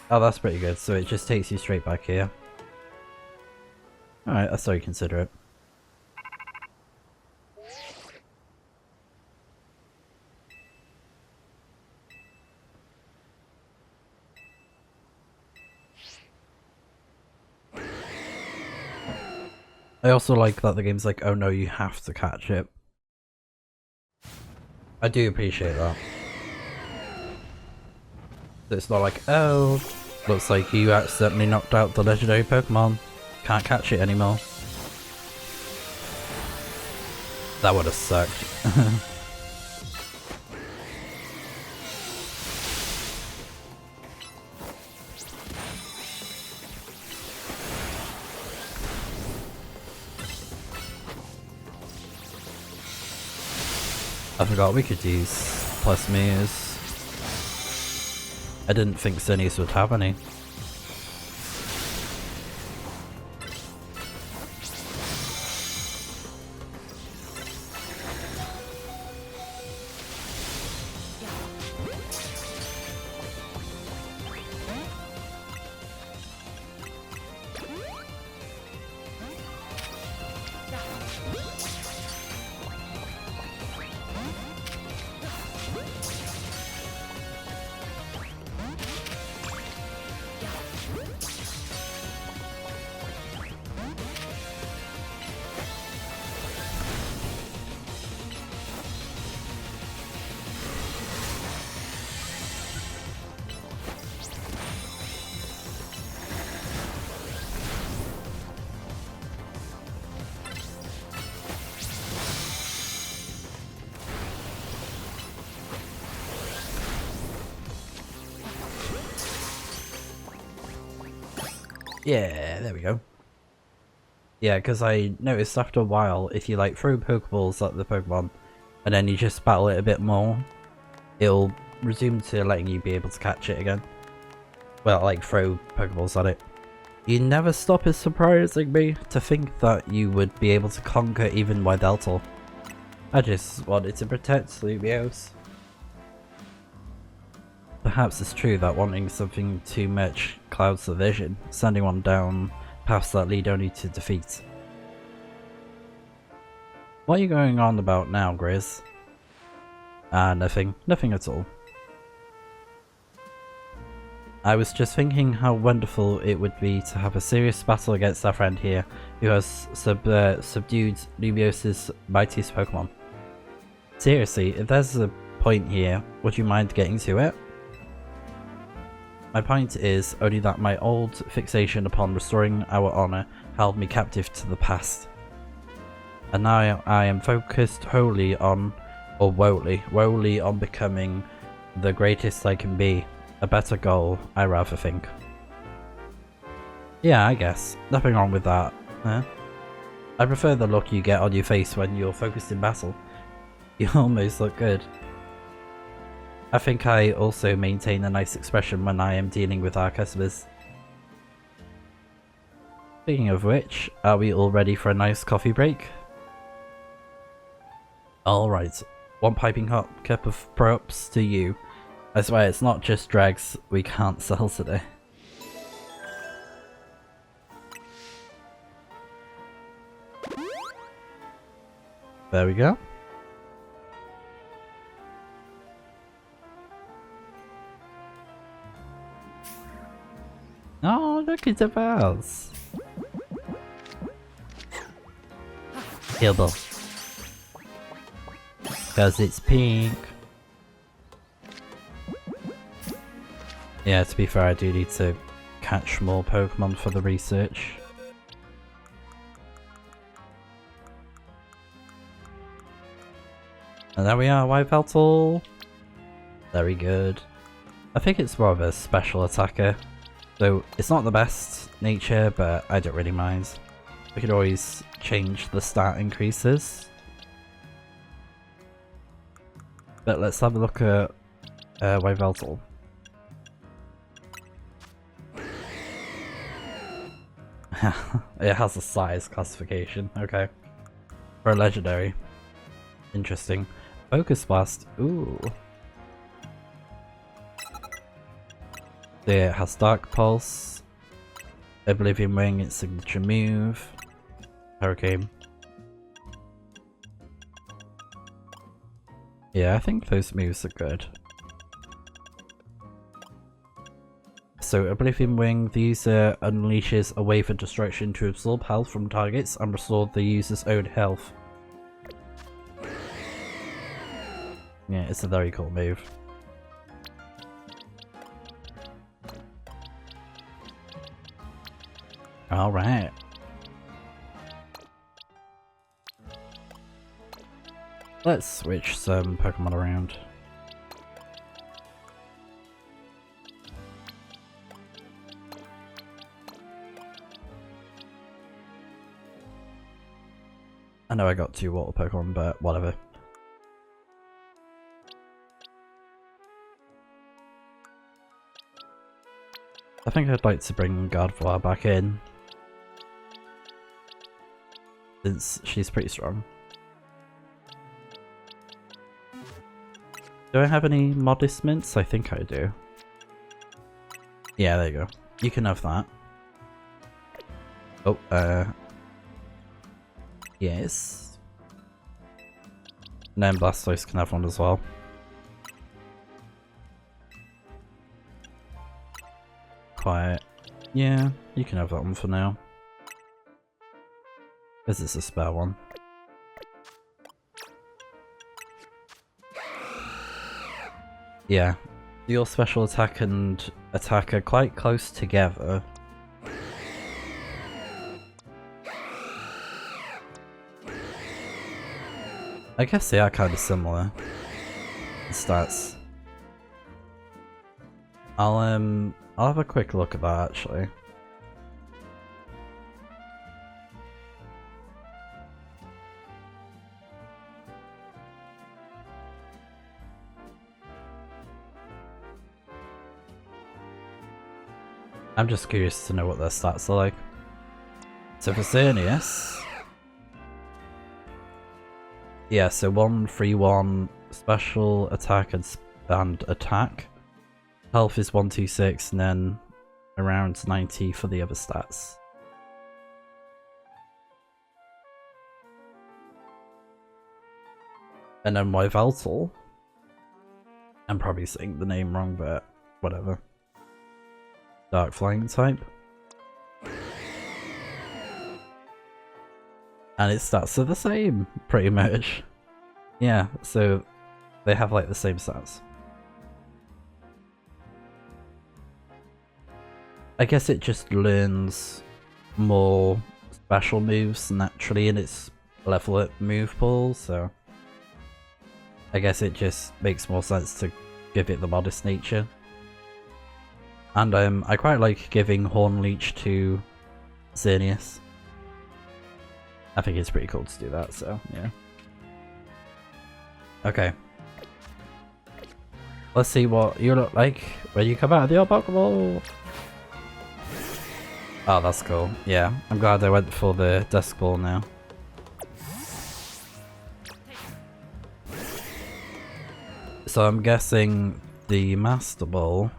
Oh, that's pretty good. So it just takes you straight back here. Alright, that's how you consider it. I also like that the game's like, oh no, you have to catch it. I do appreciate that. It's not like, oh, looks like you accidentally knocked out the legendary Pokemon. Can't catch it anymore. That would have sucked. I forgot we could use plus mirrors. I didn't think Xerneas would have any. Yeah, there we go. Yeah, because I noticed after a while, if you like throw Pokeballs at the Pokemon, and then you just battle it a bit more, it'll resume to letting you be able to catch it again. Well, like throw Pokeballs at it. You never stop is surprising me to think that you would be able to conquer even Delta. I just wanted to protect Lumiose. Perhaps it's true that wanting something too much clouds the vision, sending one down paths that lead only to defeat. What are you going on about now, Grizz? Nothing. Nothing at all. I was just thinking how wonderful it would be to have a serious battle against our friend here, who has subdued Lumiose's mightiest Pokemon. Seriously, if there's a point here, would you mind getting to it? My point is only that my old fixation upon restoring our honour held me captive to the past. And now I am focused wholly on, or wholly on becoming the greatest I can be. A better goal, I rather think. Yeah, I guess. Nothing wrong with that, huh? I prefer the look you get on your face when you're focused in battle. You almost look good. I think I also maintain a nice expression when I am dealing with our customers. Speaking of which, are we all ready for a nice coffee break? Alright, one piping hot cup of props to you. I swear it's not just dregs we can't sell today. There we go. Oh, look at the bells. Kibble. Because it's pink. Yeah, to be fair, I do need to catch more Pokemon for the research. And there we are, Yveltal. Very good. I think it's more of a special attacker. So it's not the best nature, but I don't really mind. We could always change the stat increases. But let's have a look at Yveltal. It has a size classification, okay. For a legendary. Interesting. Focus Blast, ooh. It has Dark Pulse, Oblivion Wing, its signature move, Hurricane. Yeah, I think those moves are good. So Oblivion Wing, the user unleashes a wave of destruction to absorb health from targets and restore the user's own health. Yeah, it's a very cool move. Alright. Let's switch some Pokemon around. I know I got 2 water Pokemon, but whatever. I think I'd like to bring Gardevoir back in, since she's pretty strong. Do I have any modest mints? I think I do. Yeah, there you go. You can have that. Oh, yes. And then Blastoise can have one as well. Quiet. Yeah, you can have that one for now. Is this a spare one? Yeah. Your special attack and attack are quite close together. I guess they are kind of similar. The stats. I'll have a quick look at that actually. I'm just curious to know what their stats are like. So for Xerneas, yeah, so 1-3-1 special attack and attack. Health is 126 and then around 90 for the other stats. And then my Veltal, I'm probably saying the name wrong, but whatever. Dark Flying type. And its stats are the same, pretty much. Yeah, so they have like the same stats. I guess it just learns more special moves naturally in its level up move pool, so I guess it just makes more sense to give it the modest nature. And I quite like giving Horn Leech to Xerneas. I think it's pretty cool to do that, so yeah. Okay. Let's see what you look like when you come out of your Pokeball. Oh, that's cool. Yeah, I'm glad I went for the Dusk Ball now. So I'm guessing the Master Ball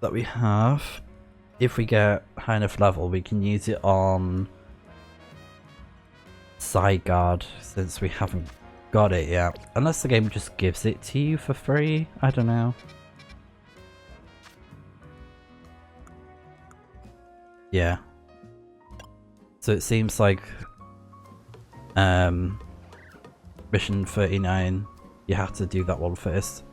that we have, if we get high enough level, we can use it on Side Guard since we haven't got it yet. Unless the game just gives it to you for free, I don't know. Yeah. So it seems like mission 39, you have to do that one first.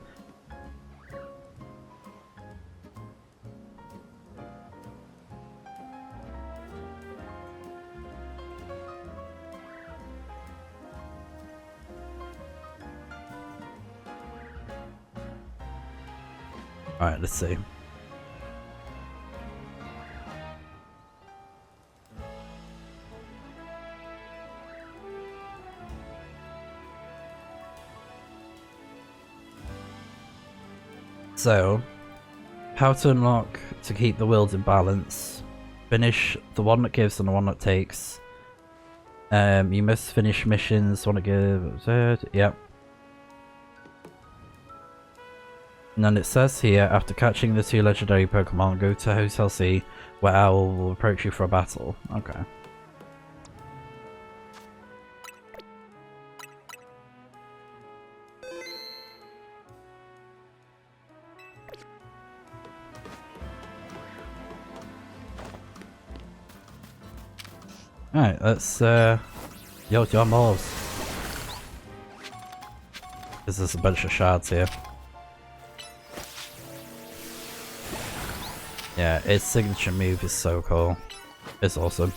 Alright, let's see. So, how to unlock to keep the world in balance. Finish the one that gives and the one that takes. You must finish missions, one that gives, yep. And then it says here, after catching the 2 legendary Pokemon, go to Hotel C, where Owl will approach you for a battle. Okay. Alright, let's yo your moves. There's a bunch of shards here. Yeah, its signature move is so cool. It's awesome.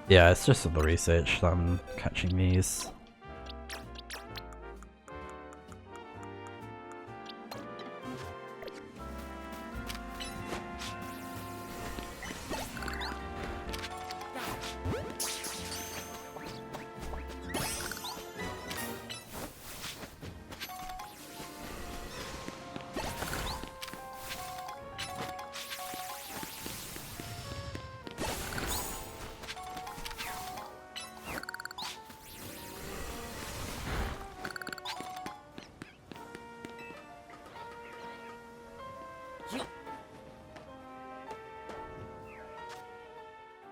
Yeah, it's just for the research that I'm catching these.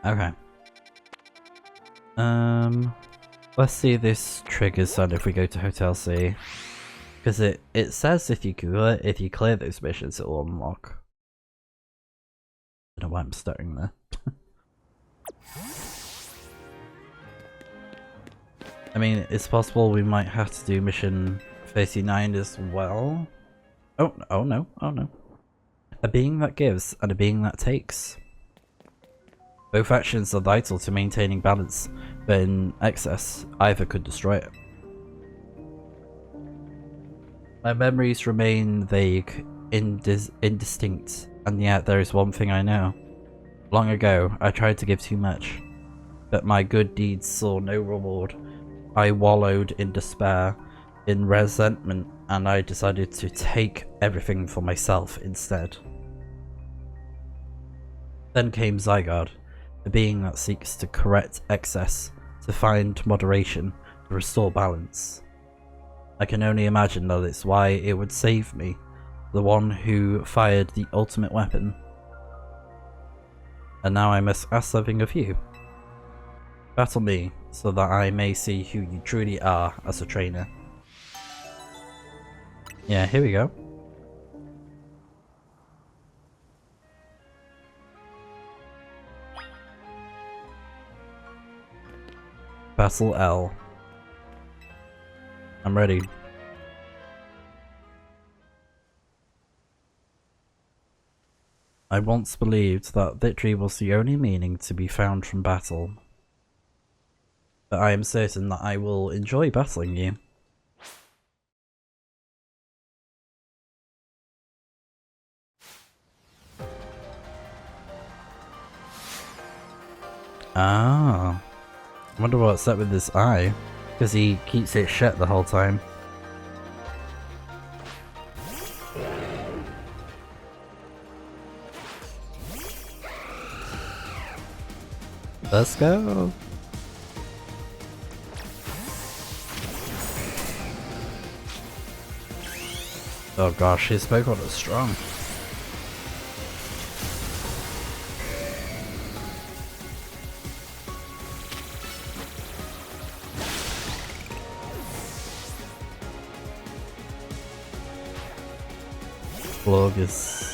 Okay. Let's see if this triggers on if we go to Hotel C. Because it says if you clear those missions, it'll unlock. I don't know why I'm stuttering there. I mean, it's possible we might have to do mission 39 as well. Oh no, oh no. A being that gives and a being that takes. Both actions are vital to maintaining balance, but in excess, either could destroy it. My memories remain vague, indistinct, and yet there is one thing I know. Long ago, I tried to give too much, but my good deeds saw no reward. I wallowed in despair, in resentment, and I decided to take everything for myself instead. Then came Zygarde, a being that seeks to correct excess, to find moderation, to restore balance. I can only imagine that it's why it would save me, the one who fired the ultimate weapon. And now I must ask something of you. Battle me, so that I may see who you truly are as a trainer. Yeah, here we go. Battle L. I'm ready. I once believed that victory was the only meaning to be found from battle. But I am certain that I will enjoy battling you. Ah. I wonder what's up with this eye. Because he keeps it shut the whole time. Let's go! Oh gosh, his Pokemon is strong. Florgus.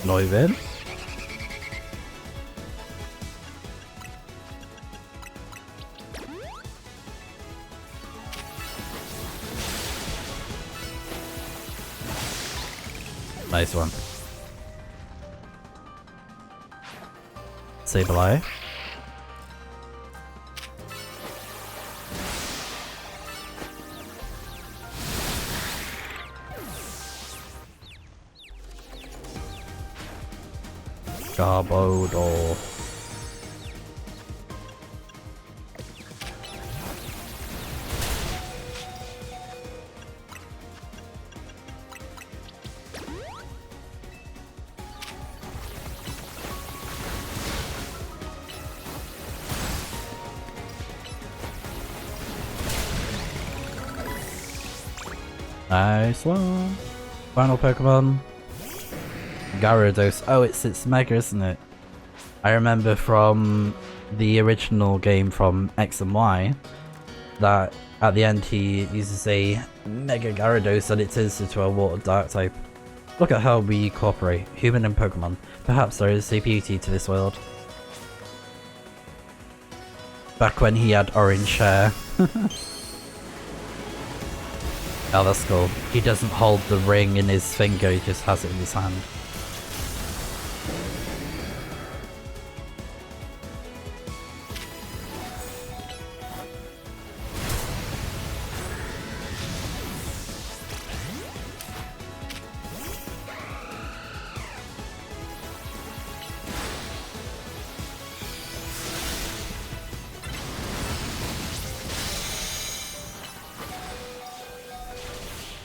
Neuven. Nice one. Sableye. Garbodor. Nice one. Final Pokemon. Gyarados. Oh, it's Mega, isn't it? I remember from the original game from X and Y that at the end he uses a Mega Gyarados and it turns into a Water Dark type. Look at how we cooperate, human and Pokemon. Perhaps there is a beauty to this world. Back when he had orange hair. Oh, that's cool. He doesn't hold the ring in his finger, he just has it in his hand.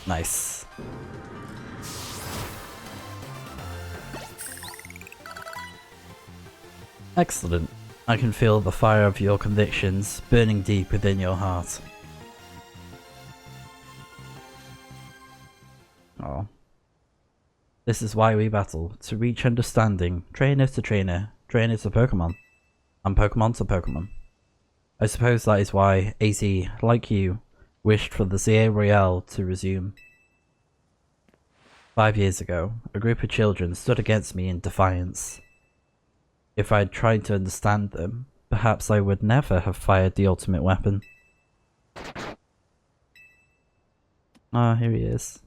Nice. Excellent. I can feel the fire of your convictions burning deep within your heart. Oh. This is why we battle, to reach understanding, trainer to trainer, trainer to Pokemon, and Pokemon to Pokemon. I suppose that is why AZ, like you, wished for the Zia Royale to resume. 5 years ago, a group of children stood against me in defiance. If I had tried to understand them, perhaps I would never have fired the ultimate weapon. Ah, here he is.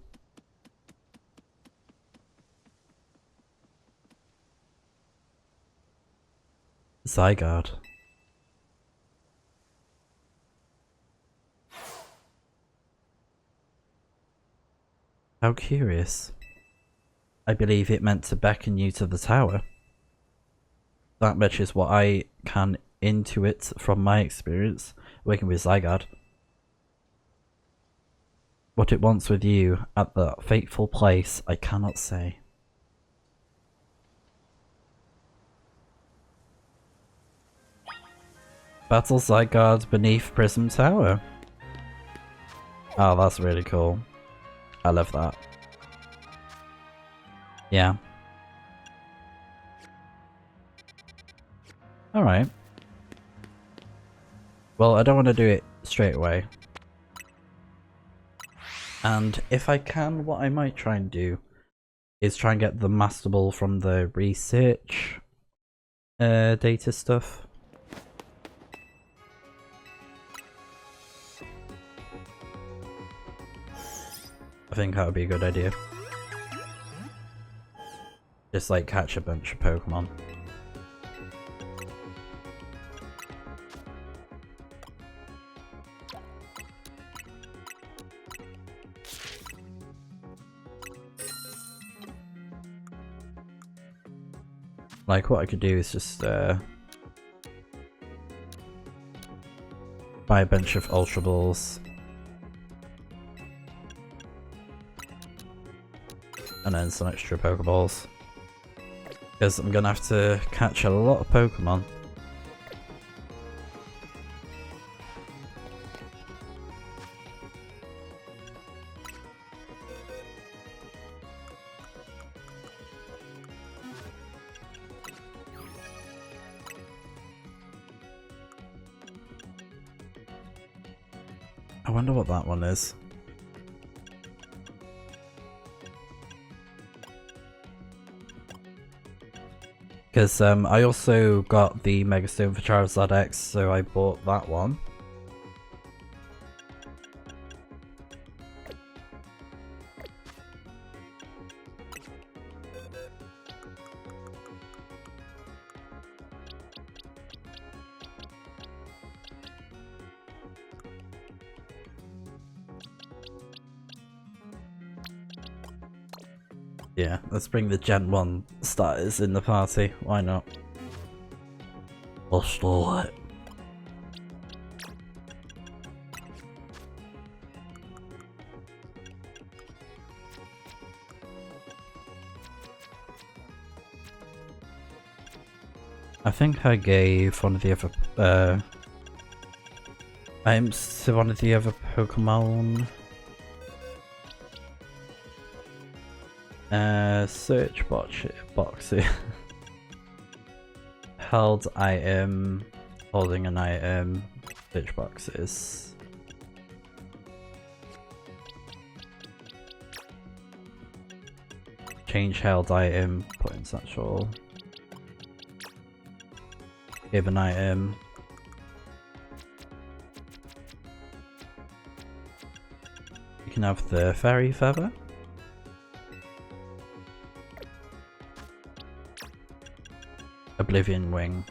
Zygarde. How curious. I believe it meant to beckon you to the tower. That much is what I can intuit from my experience working with Zygarde. What it wants with you at the fateful place, I cannot say. Battle Zygarde beneath Prism Tower. Oh, that's really cool. I love that. Yeah. Alright. Well, I don't want to do it straight away. And if I can, what I might try and do is try and get the Master Ball from the research data stuff. I think that would be a good idea. Just like catch a bunch of Pokemon. Like what I could do is just buy a bunch of Ultra Balls. And then some extra Pokeballs. Because I'm gonna have to catch a lot of Pokemon. I wonder what that one is. Because I also got the Mega Stone for Charizard X, so I bought that one. Yeah, let's bring the Gen 1 starters in the party, why not? Let's do it. I think I gave one of the other items to one of the other Pokemon. Search box here. Held item, holding an item, search boxes. Change held item, put in satchel. Give an item. You can have the fairy feather. Oblivion Wing.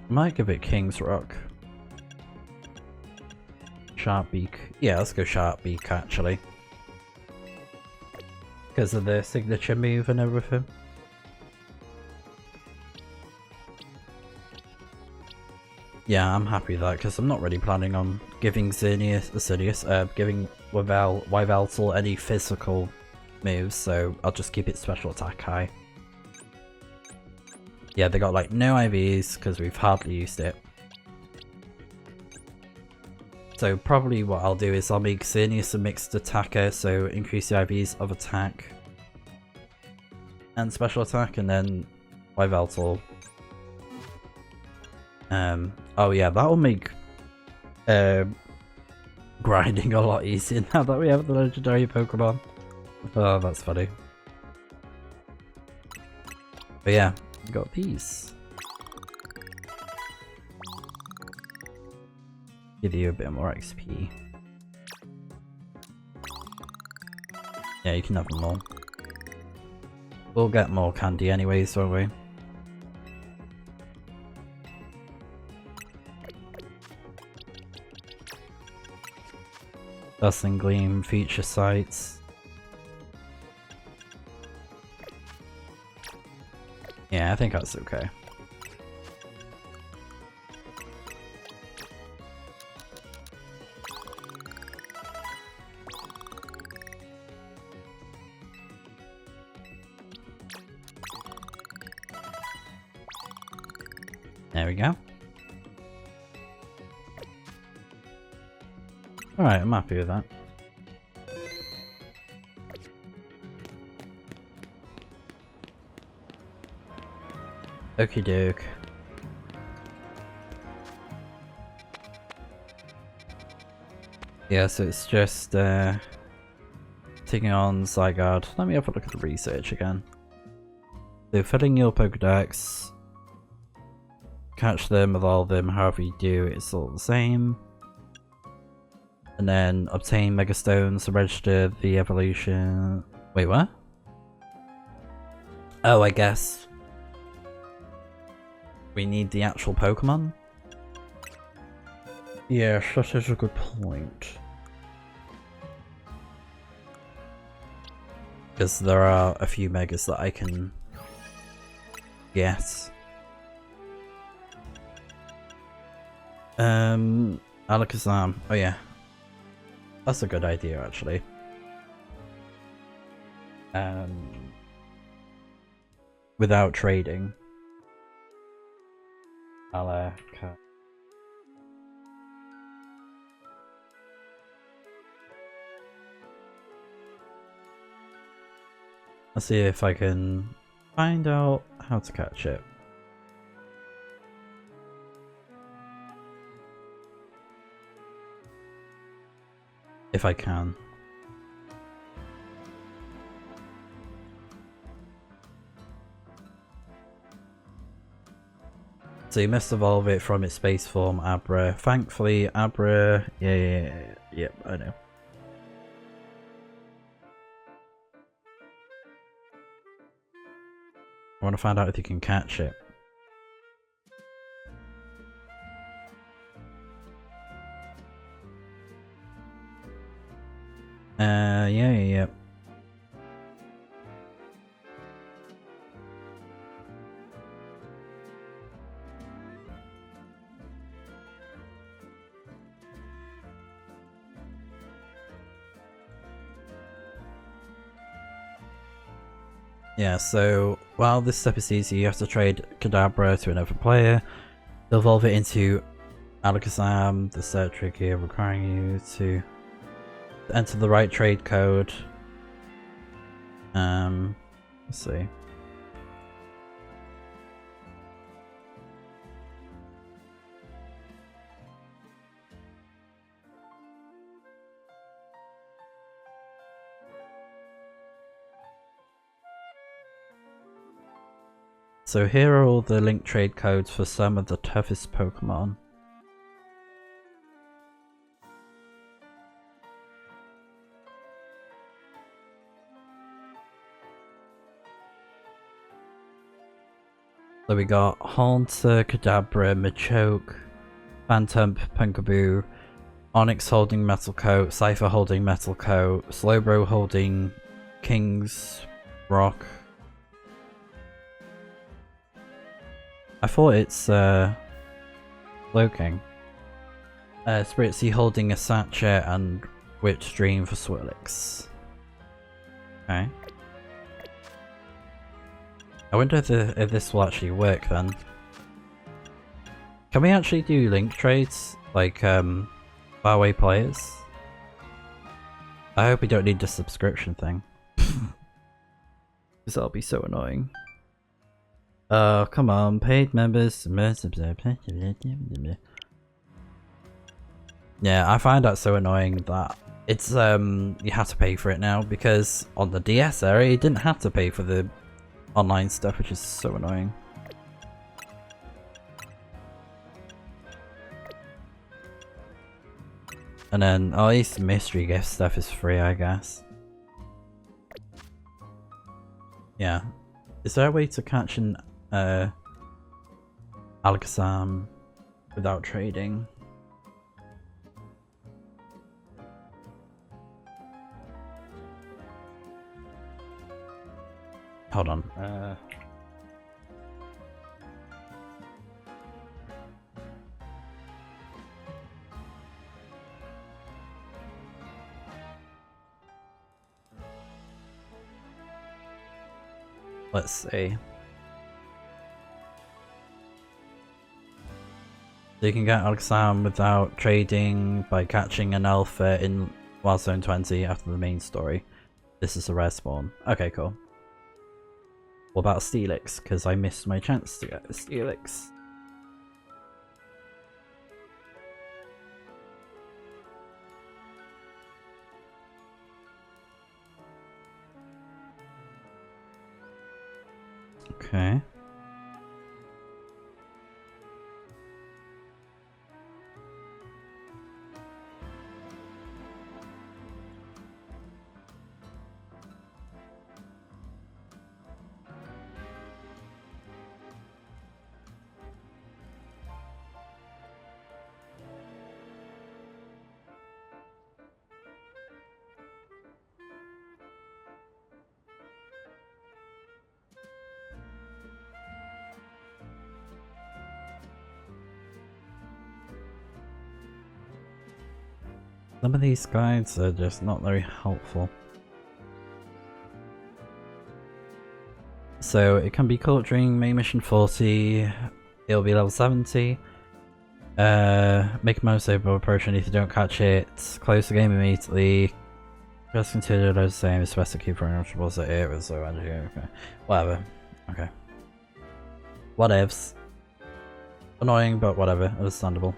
Might give it King's Rock. Sharpbeak. Yeah, let's go Sharpbeak actually. Because of the signature move and everything. Yeah, I'm happy with that because I'm not really planning on giving giving Yveltal any physical moves, so I'll just keep its special attack high. Yeah, they got like no IVs because we've hardly used it. So probably what I'll do is I'll make Xerneas a mixed attacker, so increase the IVs of attack and special attack, and then Yveltal. Oh yeah, that'll make grinding a lot easier now that we have the legendary Pokemon. Oh, that's funny. But yeah, we got these. Give you a bit more XP. Yeah, you can have them all. We'll get more candy anyways, won't we? Dazzling Gleam, feature sites. Yeah, I think that's okay. There we go. Alright, I'm happy with that. Okie doke. Yeah, so it's just taking on Zygarde. Let me have a look at the research again. So filling your Pokedex, catch them, evolve them, however you do, it's all the same. And then obtain Megastones to register the evolution. Wait, what? Oh, I guess we need the actual Pokemon? Yeah, that is a good point. Because there are a few Megas that I can get. Alakazam. Oh yeah. That's a good idea, actually. Without trading. Alakazam. Let's see if I can find out how to catch it. If I can. So you must evolve it from its base form, Abra. Thankfully, Abra... Yeah, I know. I want to find out if you can catch it. Yeah. Yeah, so while this step is easy, you have to trade Kadabra to another player to evolve it into Alakazam. The set trick here requiring you to enter the right trade code. Let's see. So here are all the linked trade codes for some of the toughest Pokemon. So we got Haunter, Kadabra, Machoke, Phantom, Punkaboo, Onyx holding Metal Coat, Cypher holding Metal Coat, Slowbro holding King's Rock. I thought it's Cloaking. Spritzzy holding a sachet and whipped stream for Swirlix. Okay. I wonder if this will actually work then. Can we actually do link trades? Like, faraway players? I hope we don't need the subscription thing. Because that'll be so annoying. Oh, come on, paid members. Yeah, I find that so annoying that it's, you have to pay for it now, because on the DS era, you didn't have to pay for the online stuff, which is so annoying. And then, at least the mystery gift stuff is free, I guess. Yeah. Is there a way to catch an, Alakazam without trading? Hold on. Let's see. So you can get Alakazam without trading by catching an alpha in Wild Zone 20 after the main story. This is a rare spawn. Okay, cool. What about Steelix? Because I missed my chance to get a Steelix. Okay. Some of these guides are just not very helpful. So it can be caught during main mission 40, it'll be level 70. Make a most able approach, and if you don't catch it, close the game immediately. Just consider the same, it's best to keep running was it was so energy, okay. Whatever. Okay. Whatevs. Annoying, but whatever, understandable.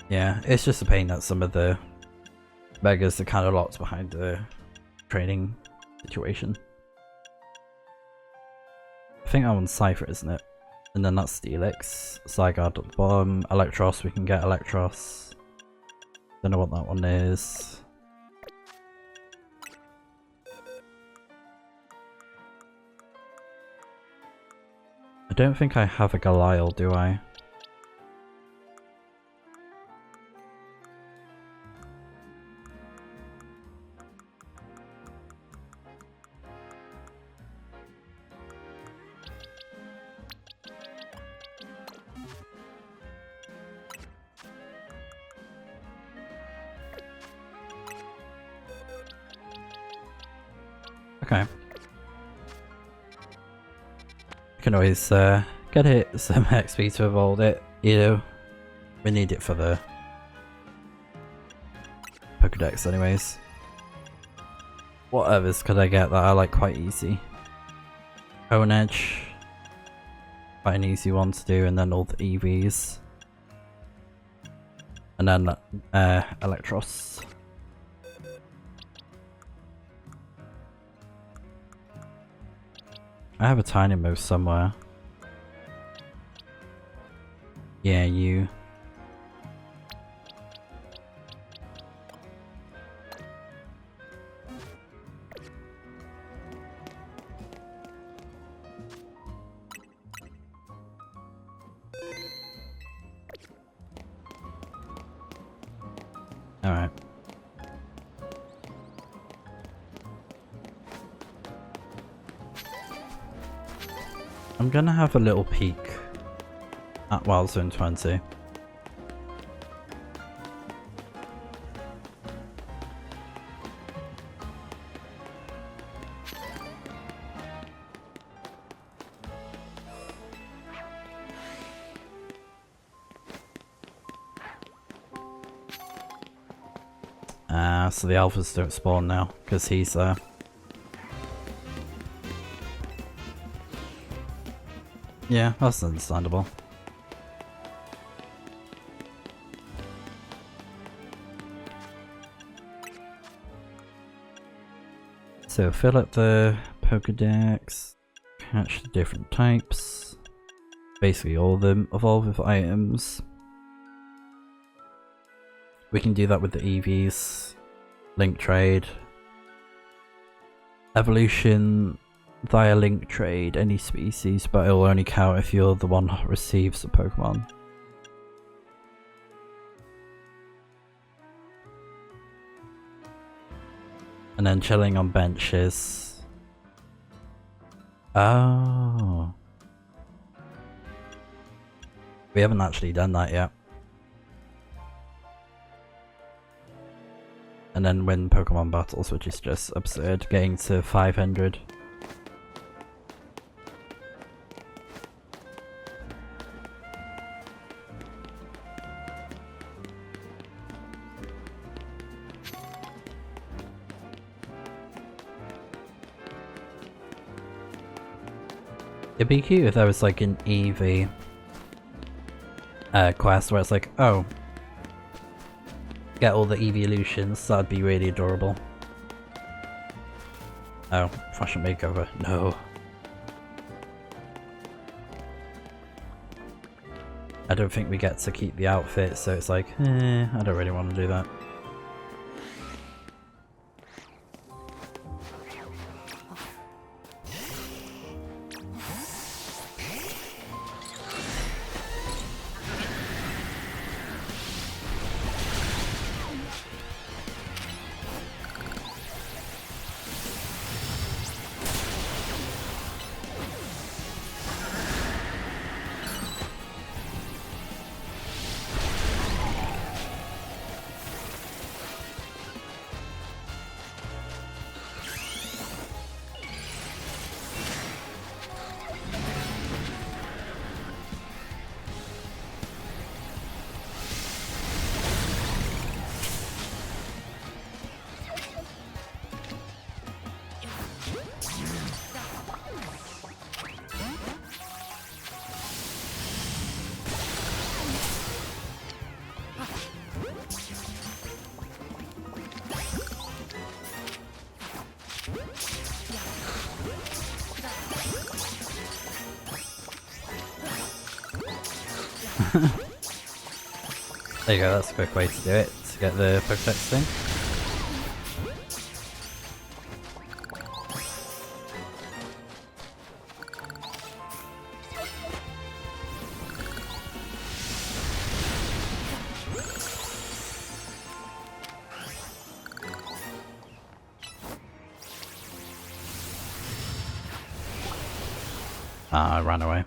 Yeah, it's just a pain that some of the beggars are kind of locked behind the training situation. I think that one's Cypher, isn't it? And then that's Steelix. Zygarde at the bottom. Electros, we can get Electros. Don't know what that one is. I don't think I have a Galile, do I? Okay. You can always get it some XP to evolve it, you know. We need it for the Pokedex anyways. What others could I get that are like quite easy? Cone Edge. Quite an easy one to do, and then all the EVs. And then Electros. I have a tiny move somewhere. Yeah, you. Alright. I'm gonna have a little peek at Wild Zone 20. So the alphas don't spawn now, because he's there. Yeah, that's understandable. So fill up the Pokedex, catch the different types, basically all of them, evolve with items. We can do that with the EVs, link trade, evolution via link trade, any species, but it'll only count if you're the one who receives the Pokemon. And then chilling on benches. Oh. We haven't actually done that yet. And then win Pokemon battles, which is just absurd, getting to 500. It'd be cute if there was like an EV quest where it's like, oh, get all the evolutions, that'd be really adorable. Oh, fashion makeover, no. I don't think we get to keep the outfit, so it's like, I don't really want to do that. There you go, that's a quick way to do it, to get the Pokedex thing. Ah, I ran away.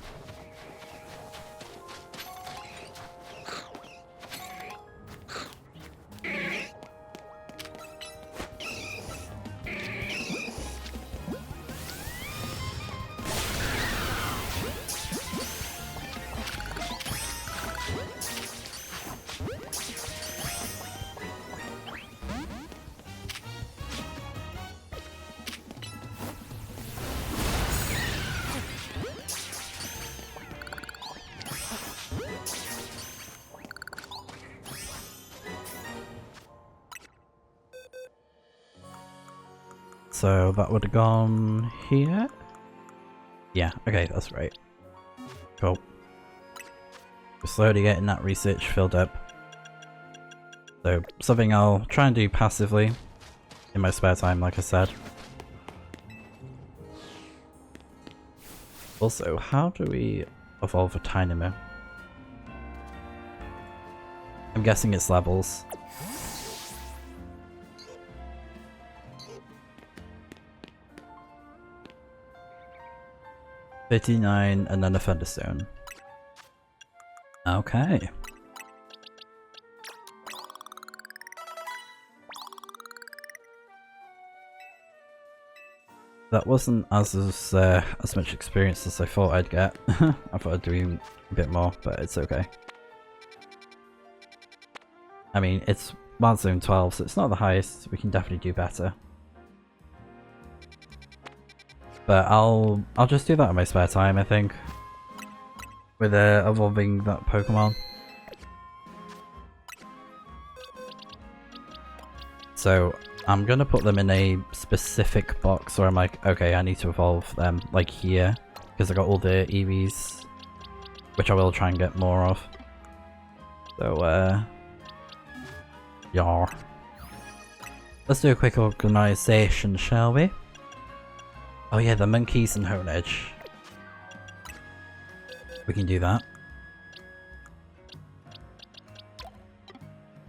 So that would have gone here? Yeah, okay, that's right. Cool. We're slowly getting that research filled up. So, something I'll try and do passively in my spare time, like I said. Also, how do we evolve a Tynamo? I'm guessing it's levels. 59 and then a Thunderstone. Okay. That wasn't as much experience as I thought I'd get. I thought I'd do a bit more, but it's okay. I mean, it's Wild Zone 12, so it's not the highest. We can definitely do better. But I'll just do that in my spare time, I think. With evolving that Pokemon. So I'm gonna put them in a specific box where I'm like, okay, I need to evolve them like here, because I got all the EVs, which I will try and get more of. So yeah. Let's do a quick organization, shall we? Oh yeah, the monkeys and Honedge. We can do that.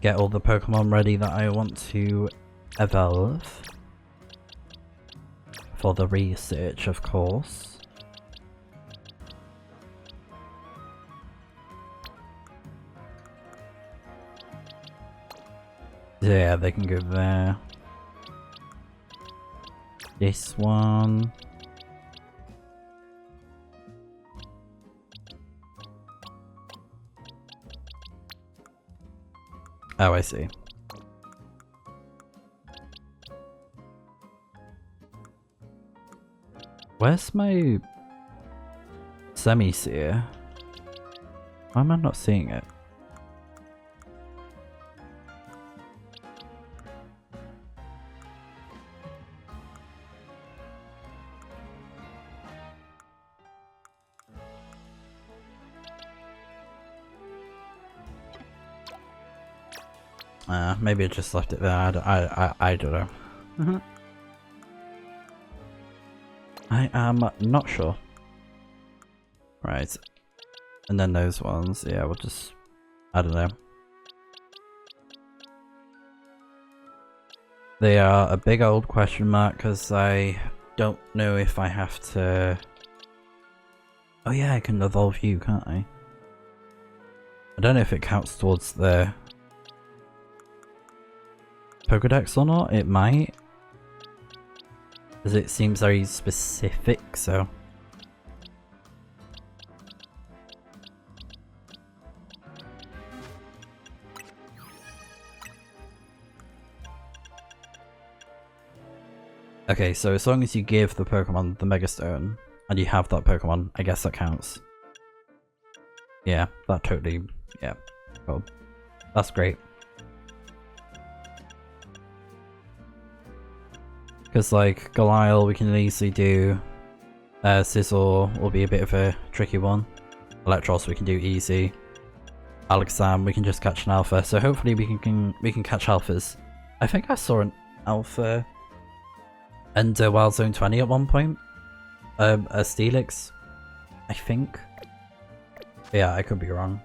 Get all the Pokemon ready that I want to evolve. For the research, of course. Yeah, they can go there. This one. Oh, I see. Where's my Semi-Seer? Why am I not seeing it? Maybe I just left it there. I don't know. I am not sure. Right. And then those ones, yeah, we'll just... I don't know. They are a big old question mark because I don't know if I have to... Oh yeah, I can evolve you, can't I? I don't know if it counts towards the Pokedex or not. It might. Because it seems very specific, so... Okay, so as long as you give the Pokemon the Mega Stone, and you have that Pokemon, I guess that counts. Yeah, that totally... yeah. Cool. That's great. Because like, Goliath we can easily do. Scizor will be a bit of a tricky one. Electros we can do easy. Alakazam we can just catch an Alpha, so hopefully we can catch Alphas. I think I saw an Alpha and Wild Zone 20 at one point. A Steelix, I think. Yeah, I could be wrong.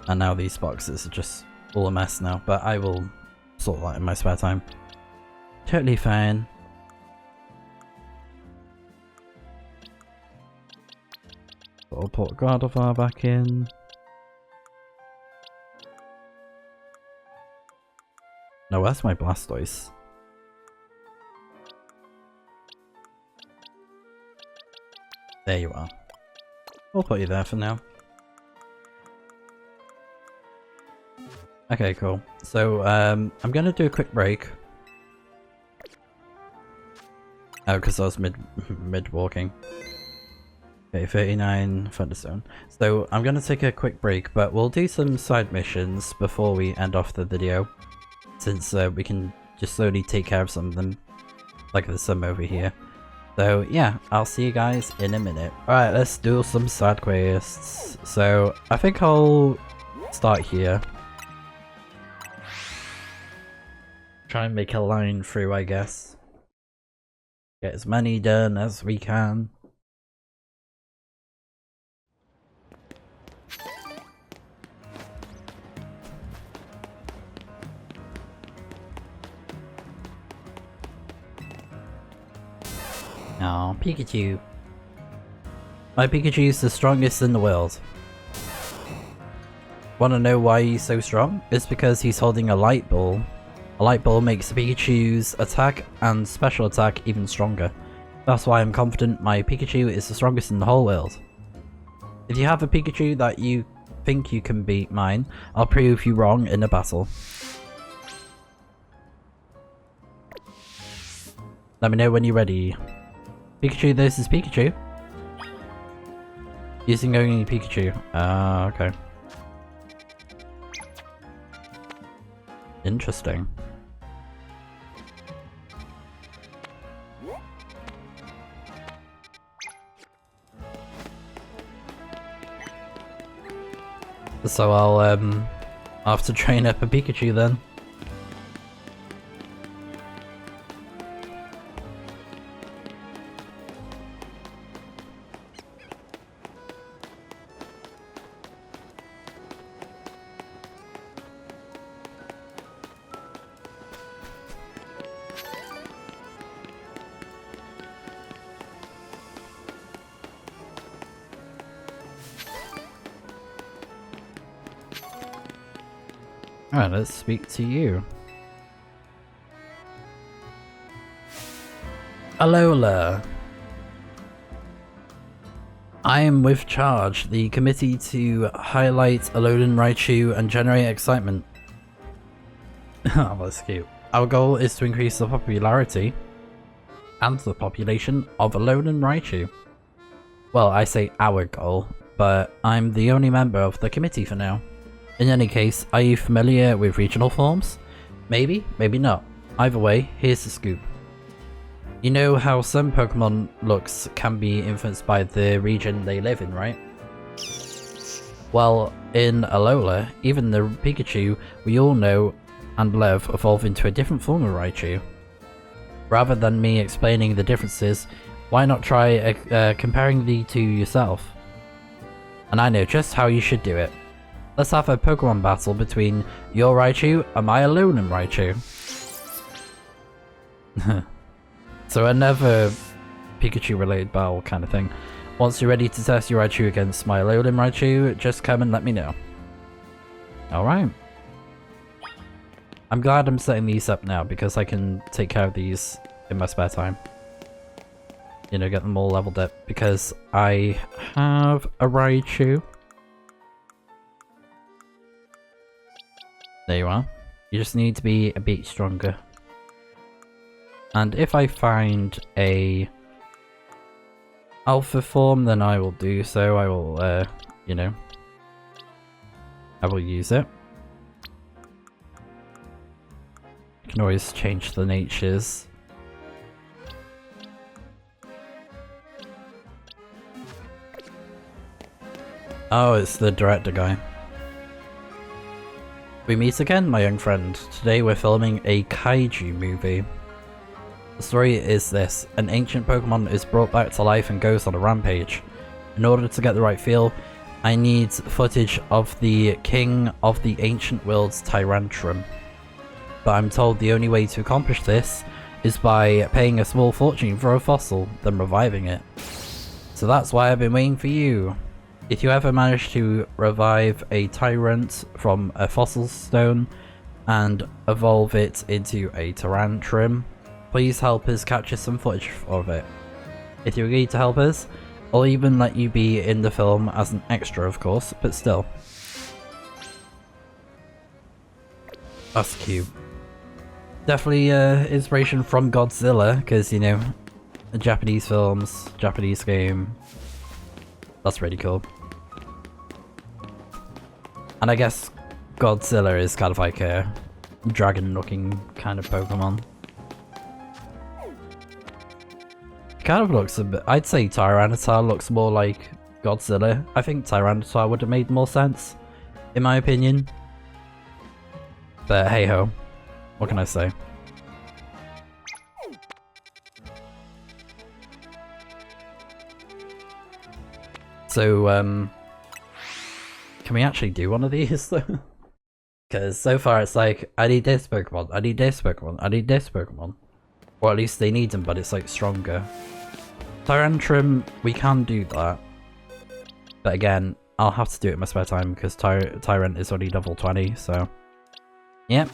And now these boxes are just all a mess now, but I will sort that in my spare time. Totally fine. So I'll put Gardevoir back in. No, where's my Blastoise? There you are. We'll put you there for now. Okay, cool. So, I'm gonna do a quick break. Oh, because I was mid walking. Okay, 39 Thunderstone. So, I'm gonna take a quick break, but we'll do some side missions before we end off the video. Since we can just slowly take care of some of them. Like there's some over here. So, yeah, I'll see you guys in a minute. Alright, let's do some side quests. So, I think I'll start here. Try and make a line through, I guess. Get as many done as we can. Aw, Pikachu. My Pikachu is the strongest in the world. Wanna know why he's so strong? It's because he's holding a light ball. A light ball makes Pikachu's attack and special attack even stronger. That's why I'm confident my Pikachu is the strongest in the whole world. If you have a Pikachu that you think you can beat mine, I'll prove you wrong in a battle. Let me know when you're ready. Pikachu, this is Pikachu. Using only Pikachu. Ah, okay. Interesting. So I'll have to train up a Pikachu then. Alright, let's speak to you. Alola. I am with Charge, the committee to highlight Alolan Raichu and generate excitement. Oh, that's cute. Our goal is to increase the popularity and the population of Alolan Raichu. Well, I say our goal, but I'm the only member of the committee for now. In any case, are you familiar with regional forms? Maybe, maybe not. Either way, here's the scoop. You know how some Pokemon looks can be influenced by the region they live in, right? Well, in Alola, even the Pikachu we all know and love evolve into a different form of Raichu. Rather than me explaining the differences, why not try comparing the two yourself? And I know just how you should do it. Let's have a Pokemon battle between your Raichu and my Alolan Raichu. So another Pikachu related battle kind of thing. Once you're ready to test your Raichu against my Alolan Raichu, just come and let me know. Alright. I'm glad I'm setting these up now because I can take care of these in my spare time. You know, get them all leveled up because I have a Raichu. There you are. You just need to be a bit stronger. And if I find a alpha form, then I will do so. I will, you know, I will use it. You can always change the natures. Oh, it's the director guy. We meet again, my young friend. Today we're filming a kaiju movie. The story is this: an ancient Pokemon is brought back to life and goes on a rampage. In order to get the right feel, I need footage of the king of the ancient world's Tyrantrum. But I'm told the only way to accomplish this is by paying a small fortune for a fossil, then reviving it. So that's why I've been waiting for you. If you ever manage to revive a Tyrant from a fossil stone and evolve it into a Tyrantrum, please help us capture some footage of it. If you agree to help us, I'll even let you be in the film as an extra, of course, but still. That's cute. Definitely inspiration from Godzilla, because, you know, Japanese films, Japanese game. That's really cool. And I guess Godzilla is kind of like a dragon-looking kind of Pokemon. Kind of looks a bit... I'd say Tyranitar looks more like Godzilla. I think Tyranitar would have made more sense, in my opinion. But hey-ho. What can I say? So, can we actually do one of these though? Because so far it's like, I need this Pokemon, I need this Pokemon, I need this Pokemon. Or at least they need them, but it's like stronger. Tyrantrum, we can do that. But again, I'll have to do it in my spare time because Tyrant is already level 20, so... Yep,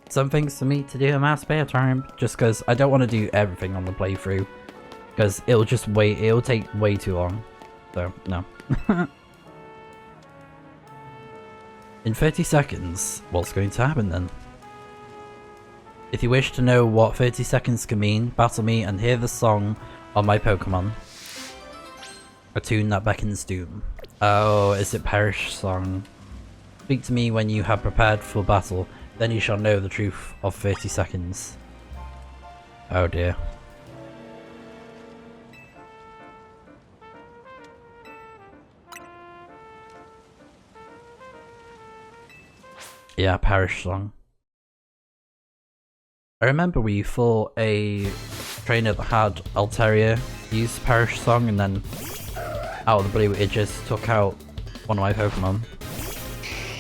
some things for me to do in my spare time, just because I don't want to do everything on the playthrough. Because it'll take way too long. So, no. In 30 seconds, what's going to happen then? If you wish to know what 30 seconds can mean, battle me and hear the song on my Pokemon. A tune that beckons doom. Oh, is it Perish Song? Speak to me when you have prepared for battle, then you shall know the truth of 30 seconds. Oh dear. Yeah, Perish Song. I remember we fought a trainer that had Altaria use Perish Song, and then out of the blue it just took out one of my Pokemon.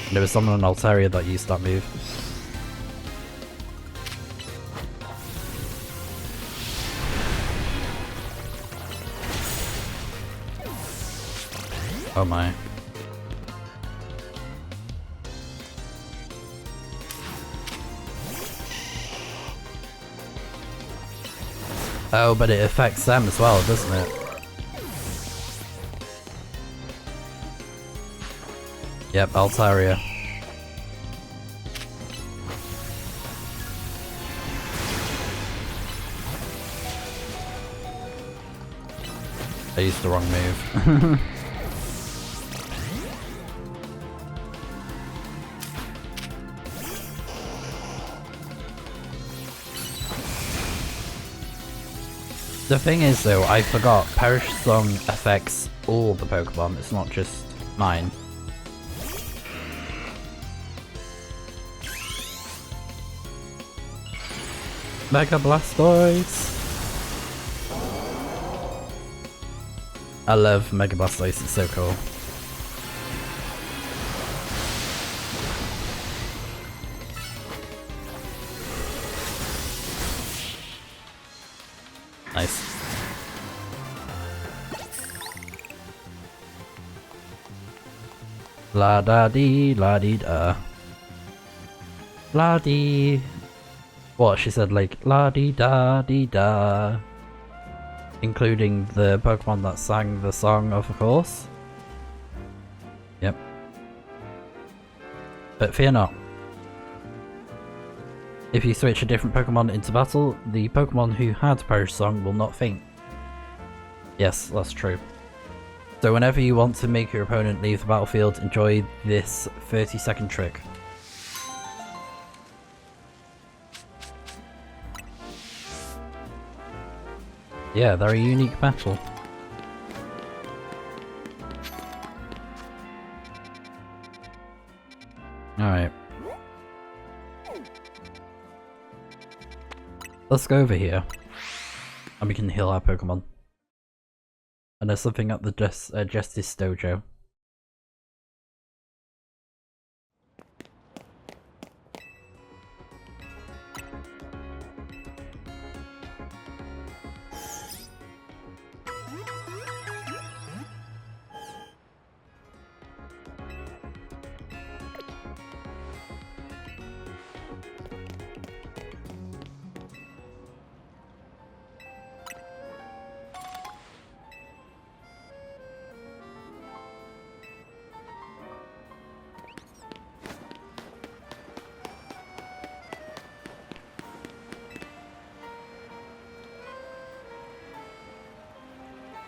And there was someone on Altaria that used that move. Oh my. Oh, but it affects them as well, doesn't it? Yep, Altaria. I used the wrong move. The thing is though, I forgot, Perish Song affects all the Pokemon, it's not just mine. Mega Blastoise! I love Mega Blastoise, it's so cool. Nice. La da dee, la dee da. La dee. What? She said like la dee da dee da. Including the Pokemon that sang the song, of course. Yep. But fear not. If you switch a different Pokemon into battle, the Pokemon who had Perish Song will not faint. Yes, that's true. So whenever you want to make your opponent leave the battlefield, enjoy this 30-second trick. Yeah, they're a unique battle. Alright. Let's go over here. And we can heal our Pokemon. And there's something at the Justice Dojo.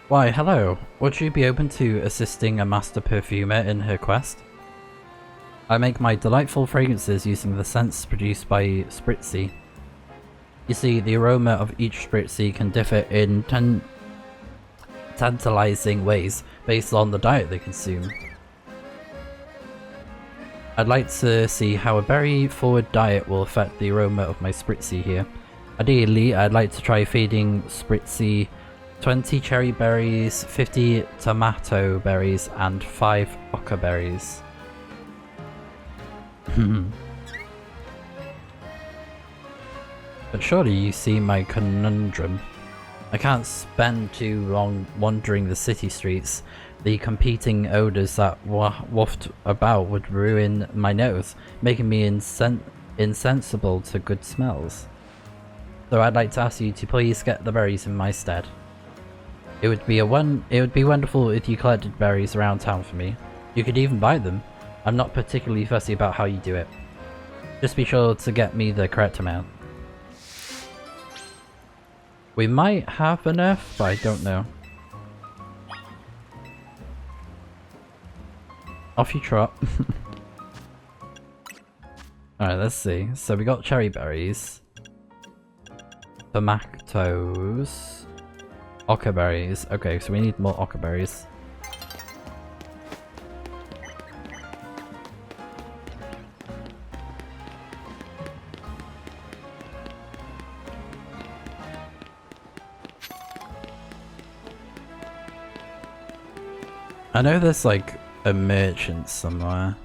Why, hello. Would you be open to assisting a master perfumer in her quest? I make my delightful fragrances using the scents produced by Snipezy. You see, the aroma of each Snipezy can differ in tantalizing ways based on the diet they consume. I'd like to see how a berry-forward diet will affect the aroma of my Snipezy here. Ideally, I'd like to try feeding Snipezy 20 cherry berries, 50 tomato berries, and 5 oca berries. But surely you see my conundrum. I can't spend too long wandering the city streets. The competing odors that waft about would ruin my nose, making me insensible to good smells. So I'd like to ask you to please get the berries in my stead. It would be wonderful if you collected berries around town for me. You could even buy them. I'm not particularly fussy about how you do it. Just be sure to get me the correct amount. We might have enough, but I don't know. Off you trot. Alright, let's see. So we got cherry berries. Tomatoes. Oca berries. Okay, so we need more oca berries. I know there's like a merchant somewhere.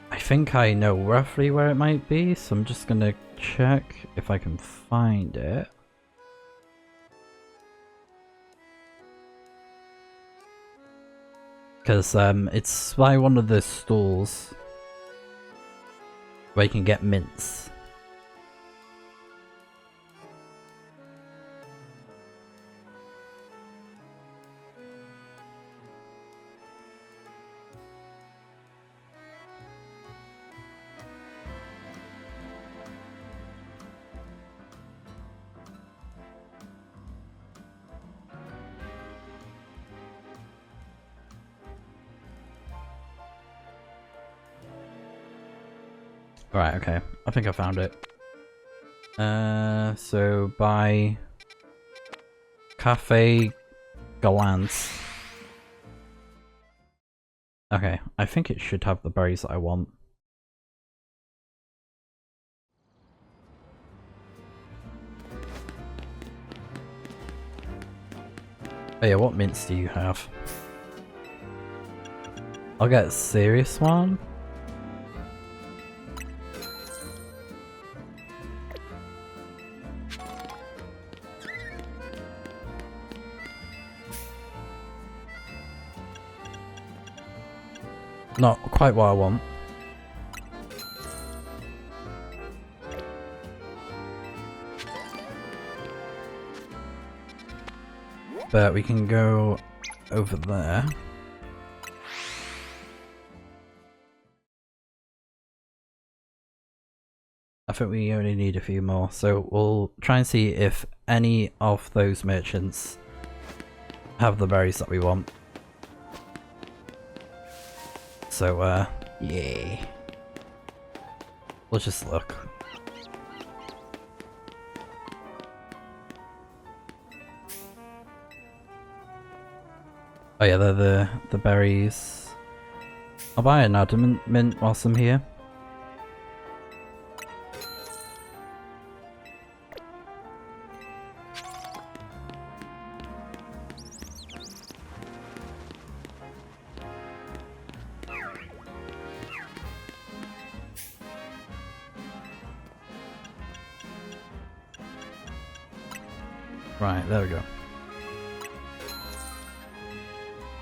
I think I know roughly where it might be, so I'm just gonna check if I can find it. Because it's by one of the stalls where you can get mints. Right, okay. I think I found it. So by Cafe Gallant. Okay, I think it should have the berries that I want. Oh yeah, what mints do you have? I'll get a serious one. Not quite what I want. But we can go over there. I think we only need a few more, so we'll try and see if any of those merchants have the berries that we want. So, yeah. We'll just look. Oh yeah, they're the berries. I'll buy an adamant mint whilst I'm here. Right, there we go.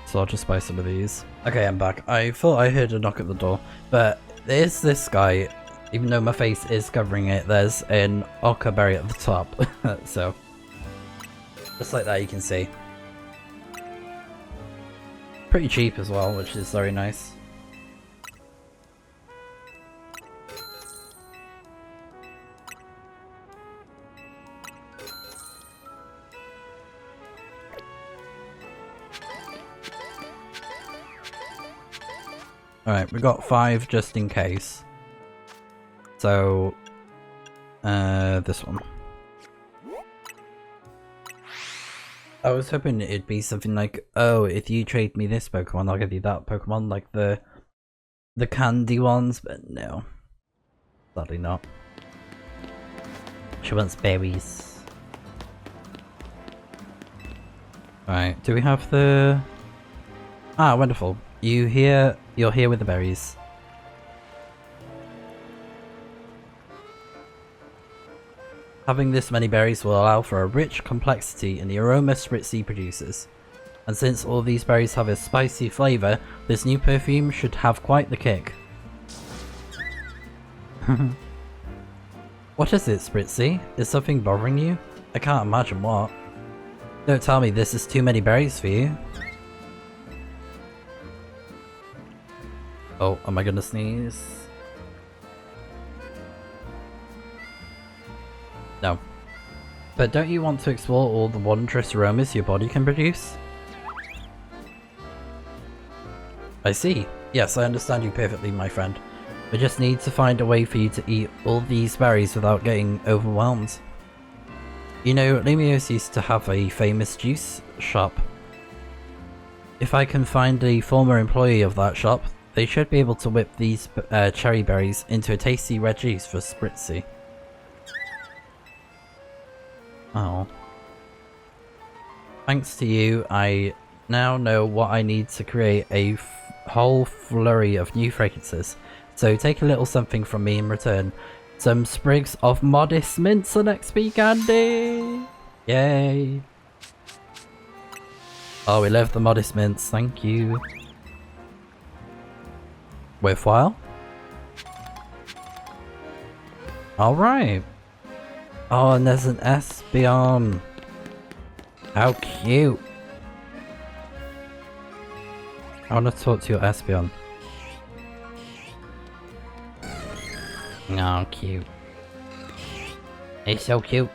So I'll just buy some of these. Okay, I'm back. I thought I heard a knock at the door, but there's this guy. Even though my face is covering it, there's an oca berry at the top. So, just like that you can see. Pretty cheap as well, which is very nice. Alright, we got 5 just in case. So, this one. I was hoping it'd be something like, oh, if you trade me this Pokemon, I'll give you that Pokemon, like the candy ones, but no. Sadly not. She wants berries. Right, do we have the... Ah, wonderful. You're here with the berries. Having this many berries will allow for a rich complexity in the aroma Snipezy produces. And since all these berries have a spicy flavour, this new perfume should have quite the kick. What is it, Snipezy? Is something bothering you? I can't imagine what. Don't tell me this is too many berries for you. Oh, am I gonna sneeze? No. But don't you want to explore all the wondrous aromas your body can produce? I see. Yes, I understand you perfectly, my friend. We just need to find a way for you to eat all these berries without getting overwhelmed. You know, Lumiose used to have a famous juice shop. If I can find a former employee of that shop, they should be able to whip these cherry berries into a tasty red juice for Snipezy. Oh. Thanks to you, I now know what I need to create a whole flurry of new fragrances. So take a little something from me in return. Some sprigs of modest mints and XP candy! Yay! Oh, we love the modest mints, thank you. Worthwhile? Alright. Oh, and there's an Espeon. How cute. I want to talk to your Espeon. Oh, cute. He's so cute.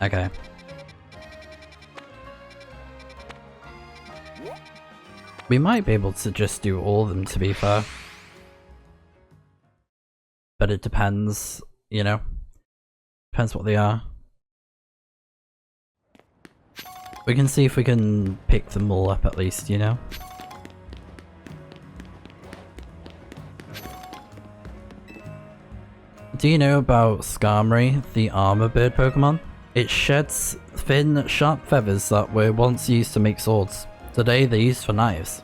Okay. We might be able to just do all of them, to be fair. But it depends, you know? Depends what they are. We can see if we can pick them all up at least, you know? Do you know about Skarmory, the armor bird Pokemon? It sheds thin, sharp feathers that were once used to make swords. Today they're used for knives.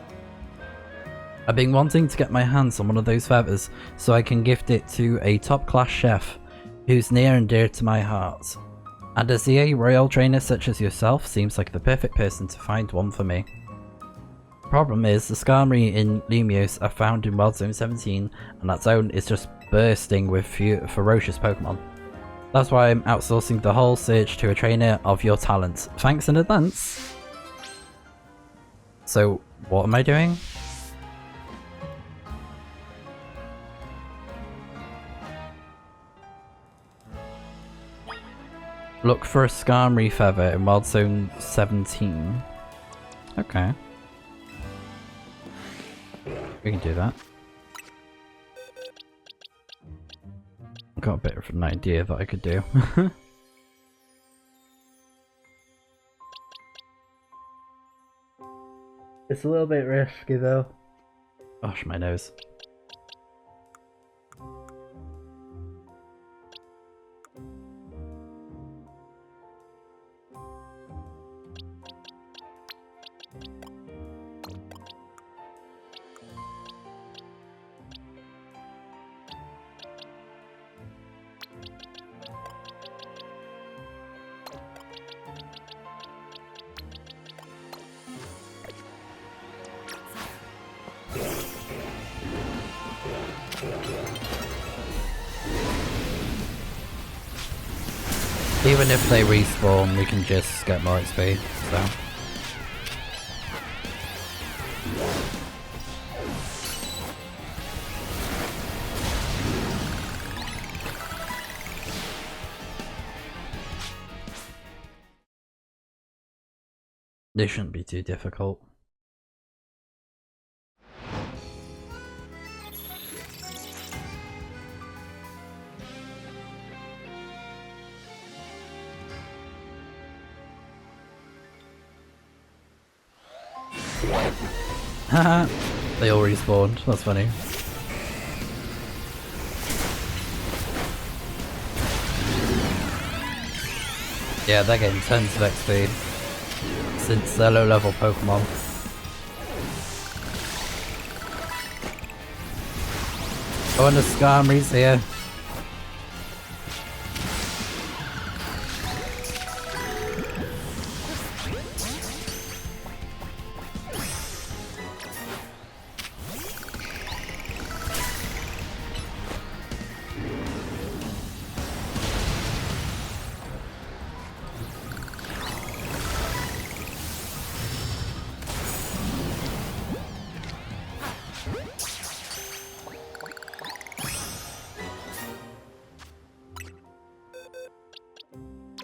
I've been wanting to get my hands on one of those feathers so I can gift it to a top-class chef who's near and dear to my heart. And a ZA royal trainer such as yourself seems like the perfect person to find one for me. Problem is, the Skarmory in Lumiose are found in World Zone 17, and that zone is just bursting with ferocious Pokemon. That's why I'm outsourcing the whole search to a trainer of your talent. Thanks in advance! So, what am I doing? Look for a Skarmory feather in Wild Zone 17. Okay. We can do that. I've got a bit of an idea that I could do. It's a little bit risky though. Gosh, my nose. Even if they respawn, we can just get more XP, so. They shouldn't be too difficult. Haha, they all respawned, that's funny. Yeah, they're getting tons of XP since they're low level Pokemon. Oh, and the Skarmory's here.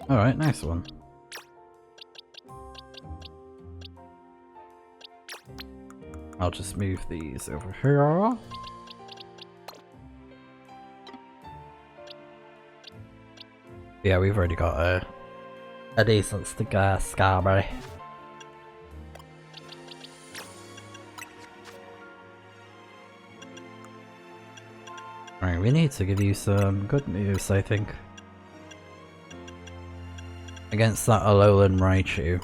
Alright, nice one. I'll just move these over here. Yeah, we've already got a decent Skarmory. Alright, we need to give you some good moves, I think. Against that Alolan Raichu.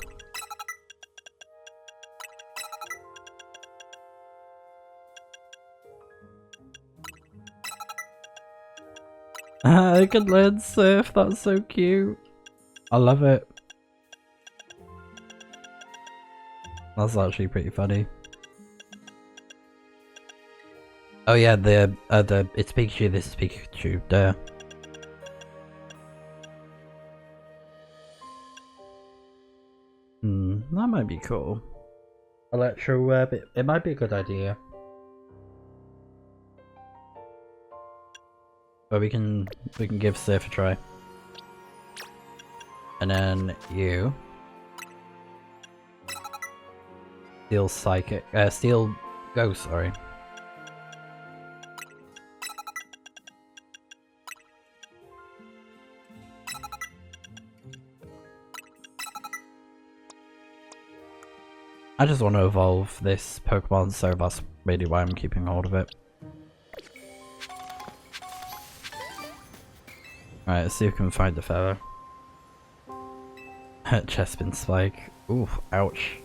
I can learn Surf, that's so cute. I love it. That's actually pretty funny. Oh yeah, it's Pikachu, this is Pikachu, duh. That might be cool. Electro Web, it might be a good idea. But we can give Surf a try. And then you. Steel Psychic, Steel Ghost, sorry. I just want to evolve this Pokemon, so that's really why I'm keeping hold of it. Alright, let's see if we can find the feather. Chestpin Spike. Ooh, ouch.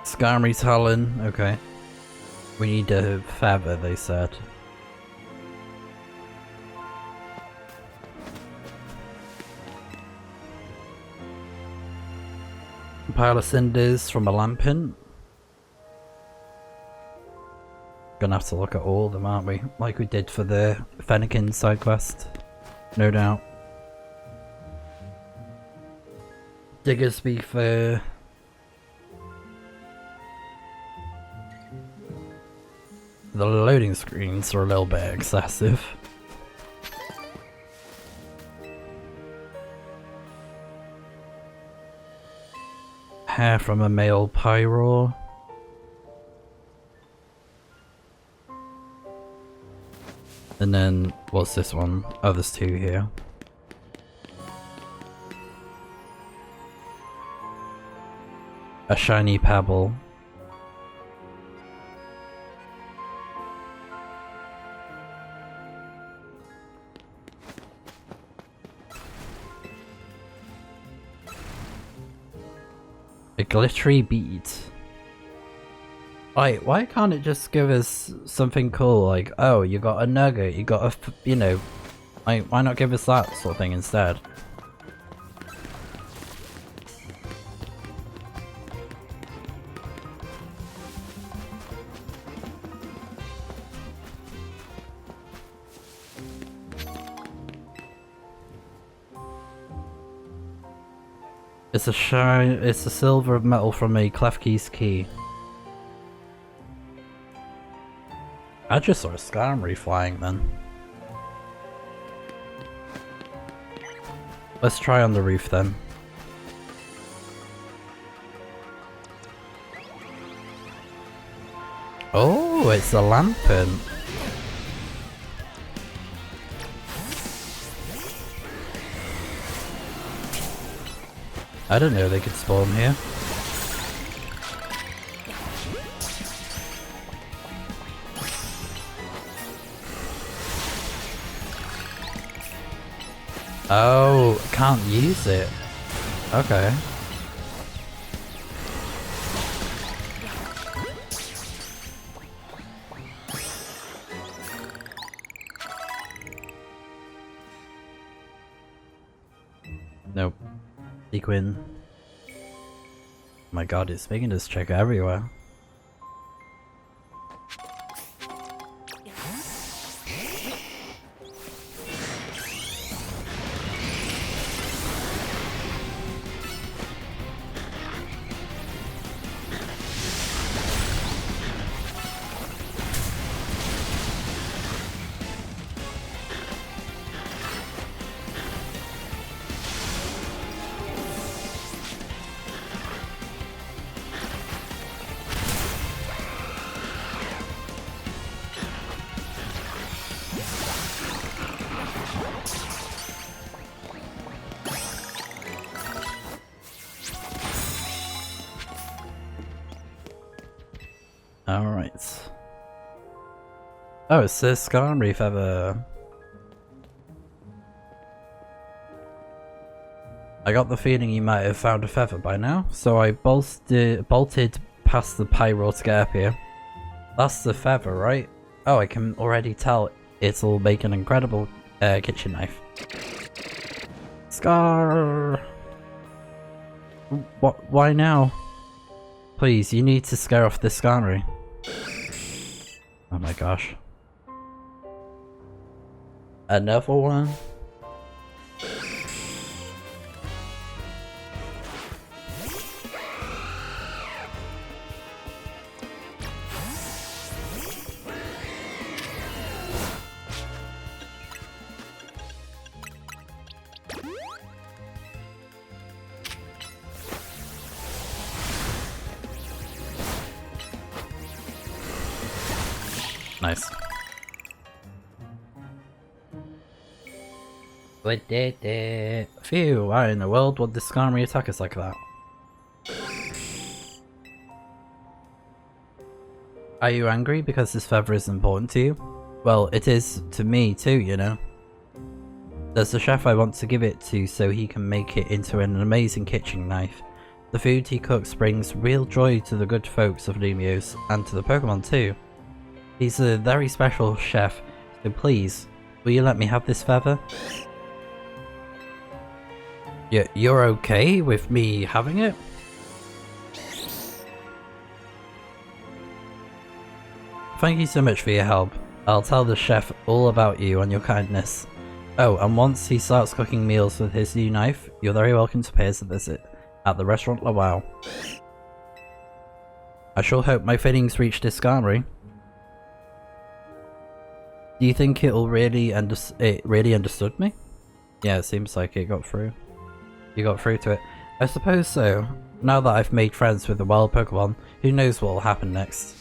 Skarmory Talon, okay. We need a feather, they said. A pile of cinders from a Lampin. Gonna have to look at all of them, aren't we? Like we did for the Fennekin side quest. No doubt. Diggersby for... The loading screens are a little bit excessive. Hair from a male Pyro. And then, what's this one? Oh, there's two here. A shiny pebble. A glittery bead. Why can't it just give us something cool like, oh, you got a nugget, you got a, you know, like, why not give us that sort of thing instead? It's a silver metal from a Klefki's key. I just saw a Skarmory flying then. Let's try on the roof then. Oh, it's a Lampin. I don't know they could spawn here. Oh, can't use it. Okay. Nope. Sequin. Oh my god, it's making us check everywhere. Alright. Oh, it's the Skarmory feather. I got the feeling you might have found a feather by now, so I bolted past the pyro to get up here. That's the feather, right? Oh, I can already tell it'll make an incredible kitchen knife. Scar! What? Why now? Please, you need to scare off this Skarmory. Oh my gosh. Another one? Nice. We did it. Phew, why in the world would the Skarmory attack us like that? Are you angry because this feather is important to you? Well, it is to me too, you know. There's the chef I want to give it to so he can make it into an amazing kitchen knife. The food he cooks brings real joy to the good folks of Lumiose and to the Pokemon too. He's a very special chef, so please, will you let me have this feather? You're okay with me having it? Thank you so much for your help. I'll tell the chef all about you and your kindness. Oh, and once he starts cooking meals with his new knife, you're very welcome to pay us a visit at the restaurant La Wow. I sure hope my feelings reach this Skarmory. Do you think it really understood me? Yeah, it seems like it got through. You got through to it. I suppose so. Now that I've made friends with the wild Pokemon, who knows what will happen next?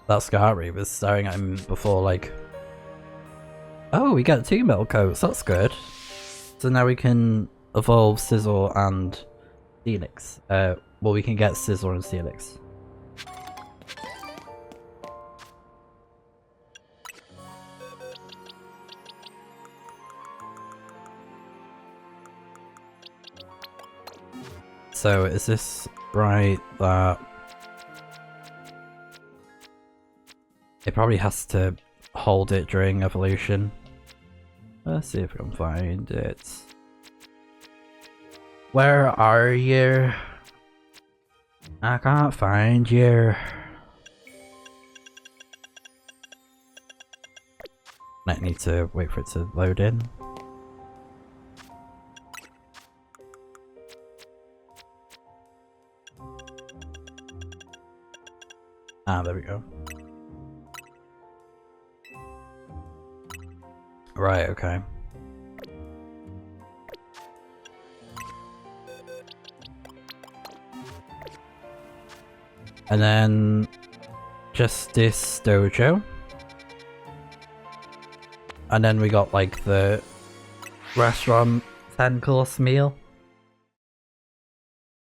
That Skarmory was staring at him before, like... Oh, we got 2 metal coats, that's good. So now we can evolve Scizor and Steelix. Well, we can get Scizor and Steelix. So is this right that it probably has to hold it during evolution? Let's see if we can find it. Where are you? I can't find you. I need to wait for it to load in. Ah, there we go. Right, okay. And then Justice Dojo. And then we got like the restaurant 10-course meal.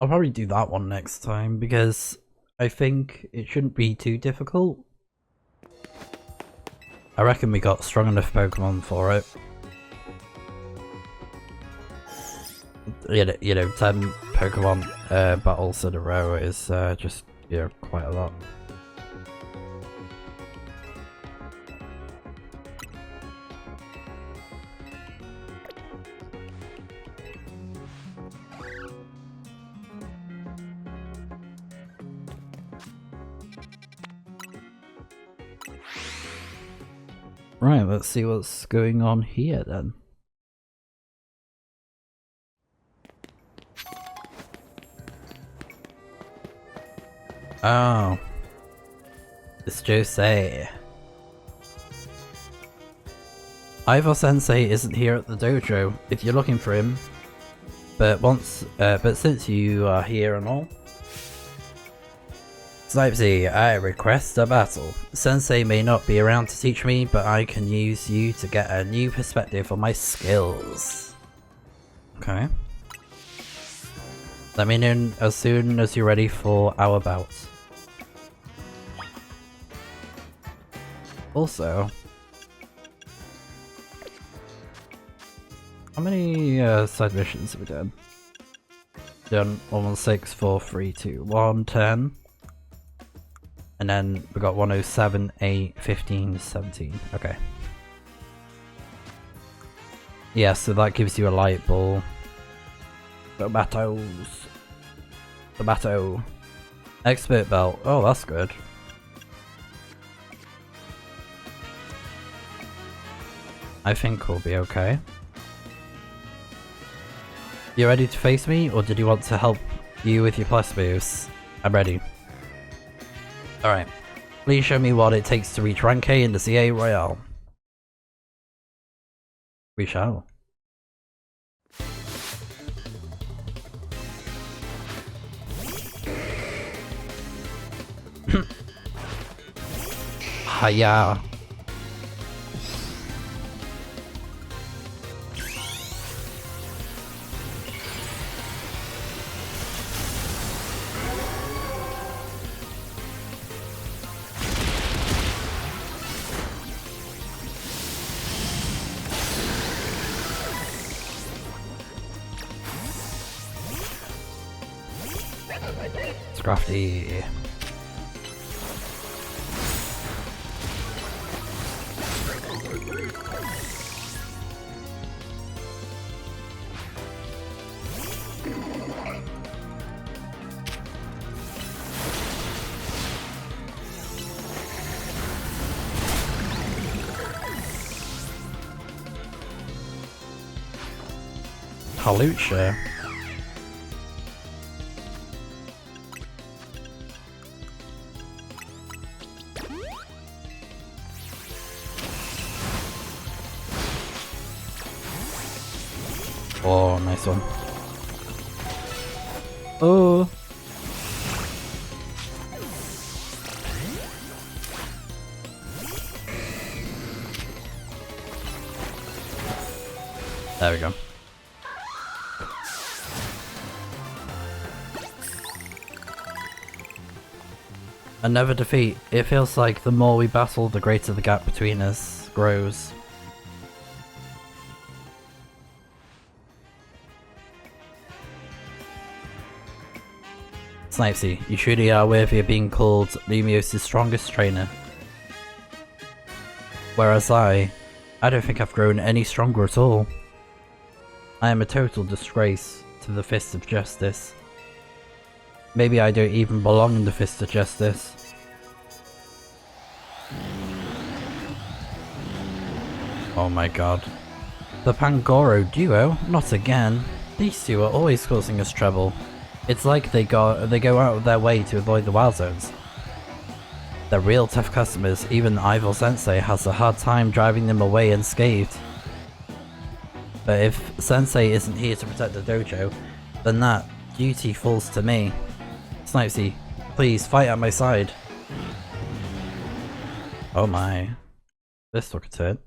I'll probably do that one next time because I think it shouldn't be too difficult. I reckon we got strong enough Pokemon for it. You know, 10 Pokemon battles in a row is just, you know, quite a lot. Right, let's see what's going on here then. Oh. It's Jose. Ivor Sensei isn't here at the dojo if you're looking for him. But since you are here and all. Snipezy, I request a battle. Sensei may not be around to teach me, but I can use you to get a new perspective on my skills. Okay. Let me know as soon as you're ready for our bout. Also, how many side missions have we done? Done 116, 4, 3, 2, 1, 10. And then we got 107, 8, 15, 17. Okay. Yeah, so that gives you a light ball. Tomatoes. Tomato. Expert belt. Oh, that's good. I think we'll be okay. You ready to face me, or did you want to help you with your plus moves? I'm ready. Alright. Please show me what it takes to reach rank A in the CA Royale. We shall. Hiya. Scrafty. Halucha. Oh, nice one. Oh. There we go. Another defeat. It feels like the more we battle, the greater the gap between us grows. Snipezy, you truly are worthy of being called Lumios' strongest trainer. Whereas I don't think I've grown any stronger at all. I am a total disgrace to the Fist of Justice. Maybe I don't even belong in the Fist of Justice. Oh my god. The Pangoro duo? Not again. These two are always causing us trouble. It's like they go out of their way to avoid the wild zones. They're real tough customers. Even Ivor Sensei has a hard time driving them away unscathed. But if Sensei isn't here to protect the dojo, then that duty falls to me. Snipezy, please fight at my side. Oh my. This took a turn.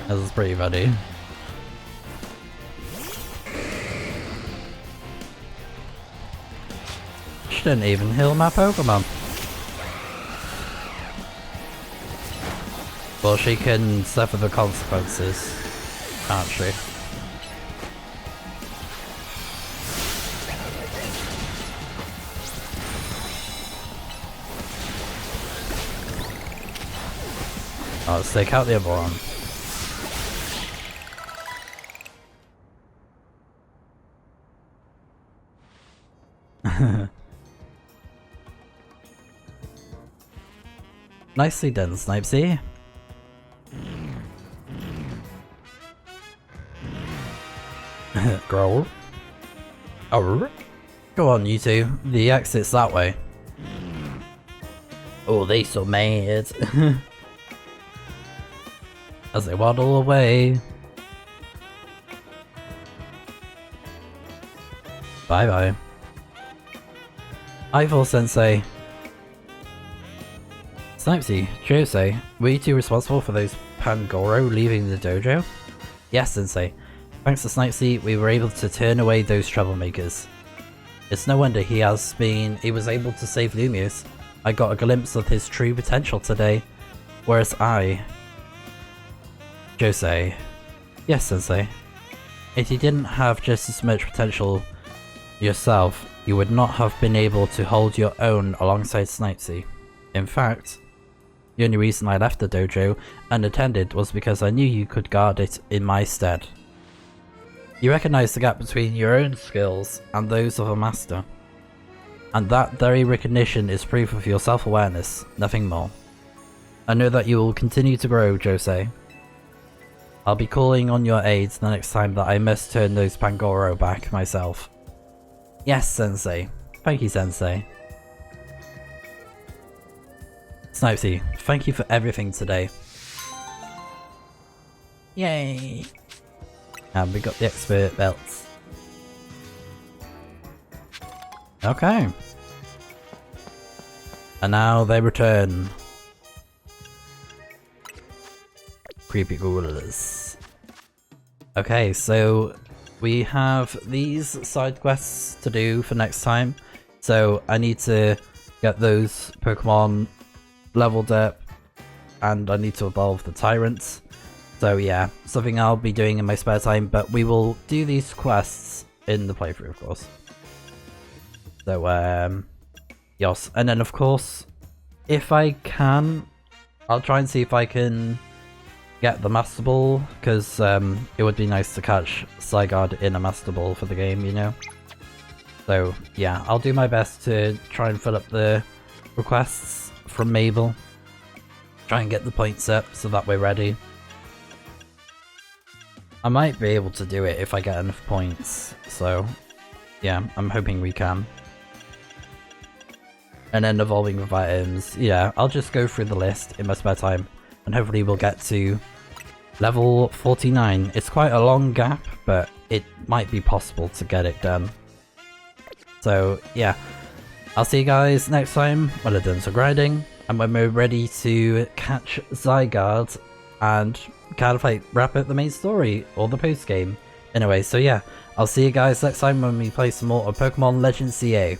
This is pretty funny. She didn't even heal my Pokemon. Well, she can suffer the consequences, can't she? Oh, let's take out the other one. Nicely done, Snipezy. Growl. Oh, go on, you two. The exit's that way. Oh, they so mad. As they waddle away. Bye bye. Ivor Sensei. Snipezy, Jose, were you two responsible for those Pangoro leaving the dojo? Yes, Sensei. Thanks to Snipezy, we were able to turn away those troublemakers. It's no wonder he was able to save Lumius. I got a glimpse of his true potential today. Whereas Jose. Yes, Sensei. If you didn't have just as much potential yourself, you would not have been able to hold your own alongside Snipezy. In fact, the only reason I left the dojo unattended was because I knew you could guard it in my stead. You recognize the gap between your own skills and those of a master. And that very recognition is proof of your self-awareness, nothing more. I know that you will continue to grow, Jose. I'll be calling on your aid the next time that I must turn those Pangoro back myself. Yes, Sensei. Thank you, Sensei. Snipezy, thank you for everything today. Yay! And we got the expert belts. Okay. And now they return. Creepy gorillas. Okay, so we have these side quests to do for next time. So I need to get those Pokemon leveled up and I need to evolve the tyrants. So yeah, something I'll be doing in my spare time, but we will do these quests in the playthrough, of course. So yes, and then of course, if I can, I'll try and see if I can get the Master Ball, because it would be nice to catch Zygarde in a Master Ball for the game, you know? So yeah, I'll do my best to try and fill up the requests from Mabel. Try and get the points up so that we're ready. I might be able to do it if I get enough points, so yeah, I'm hoping we can. And then evolving with items, yeah, I'll just go through the list in my spare time and hopefully we'll get to level 49. It's quite a long gap, but it might be possible to get it done. So yeah, I'll see you guys next time when I've done some grinding and when we're ready to catch Zygarde and kind of like wrap up the main story or the post game. Anyway, so yeah, I'll see you guys next time when we play some more of Pokemon Legends CA.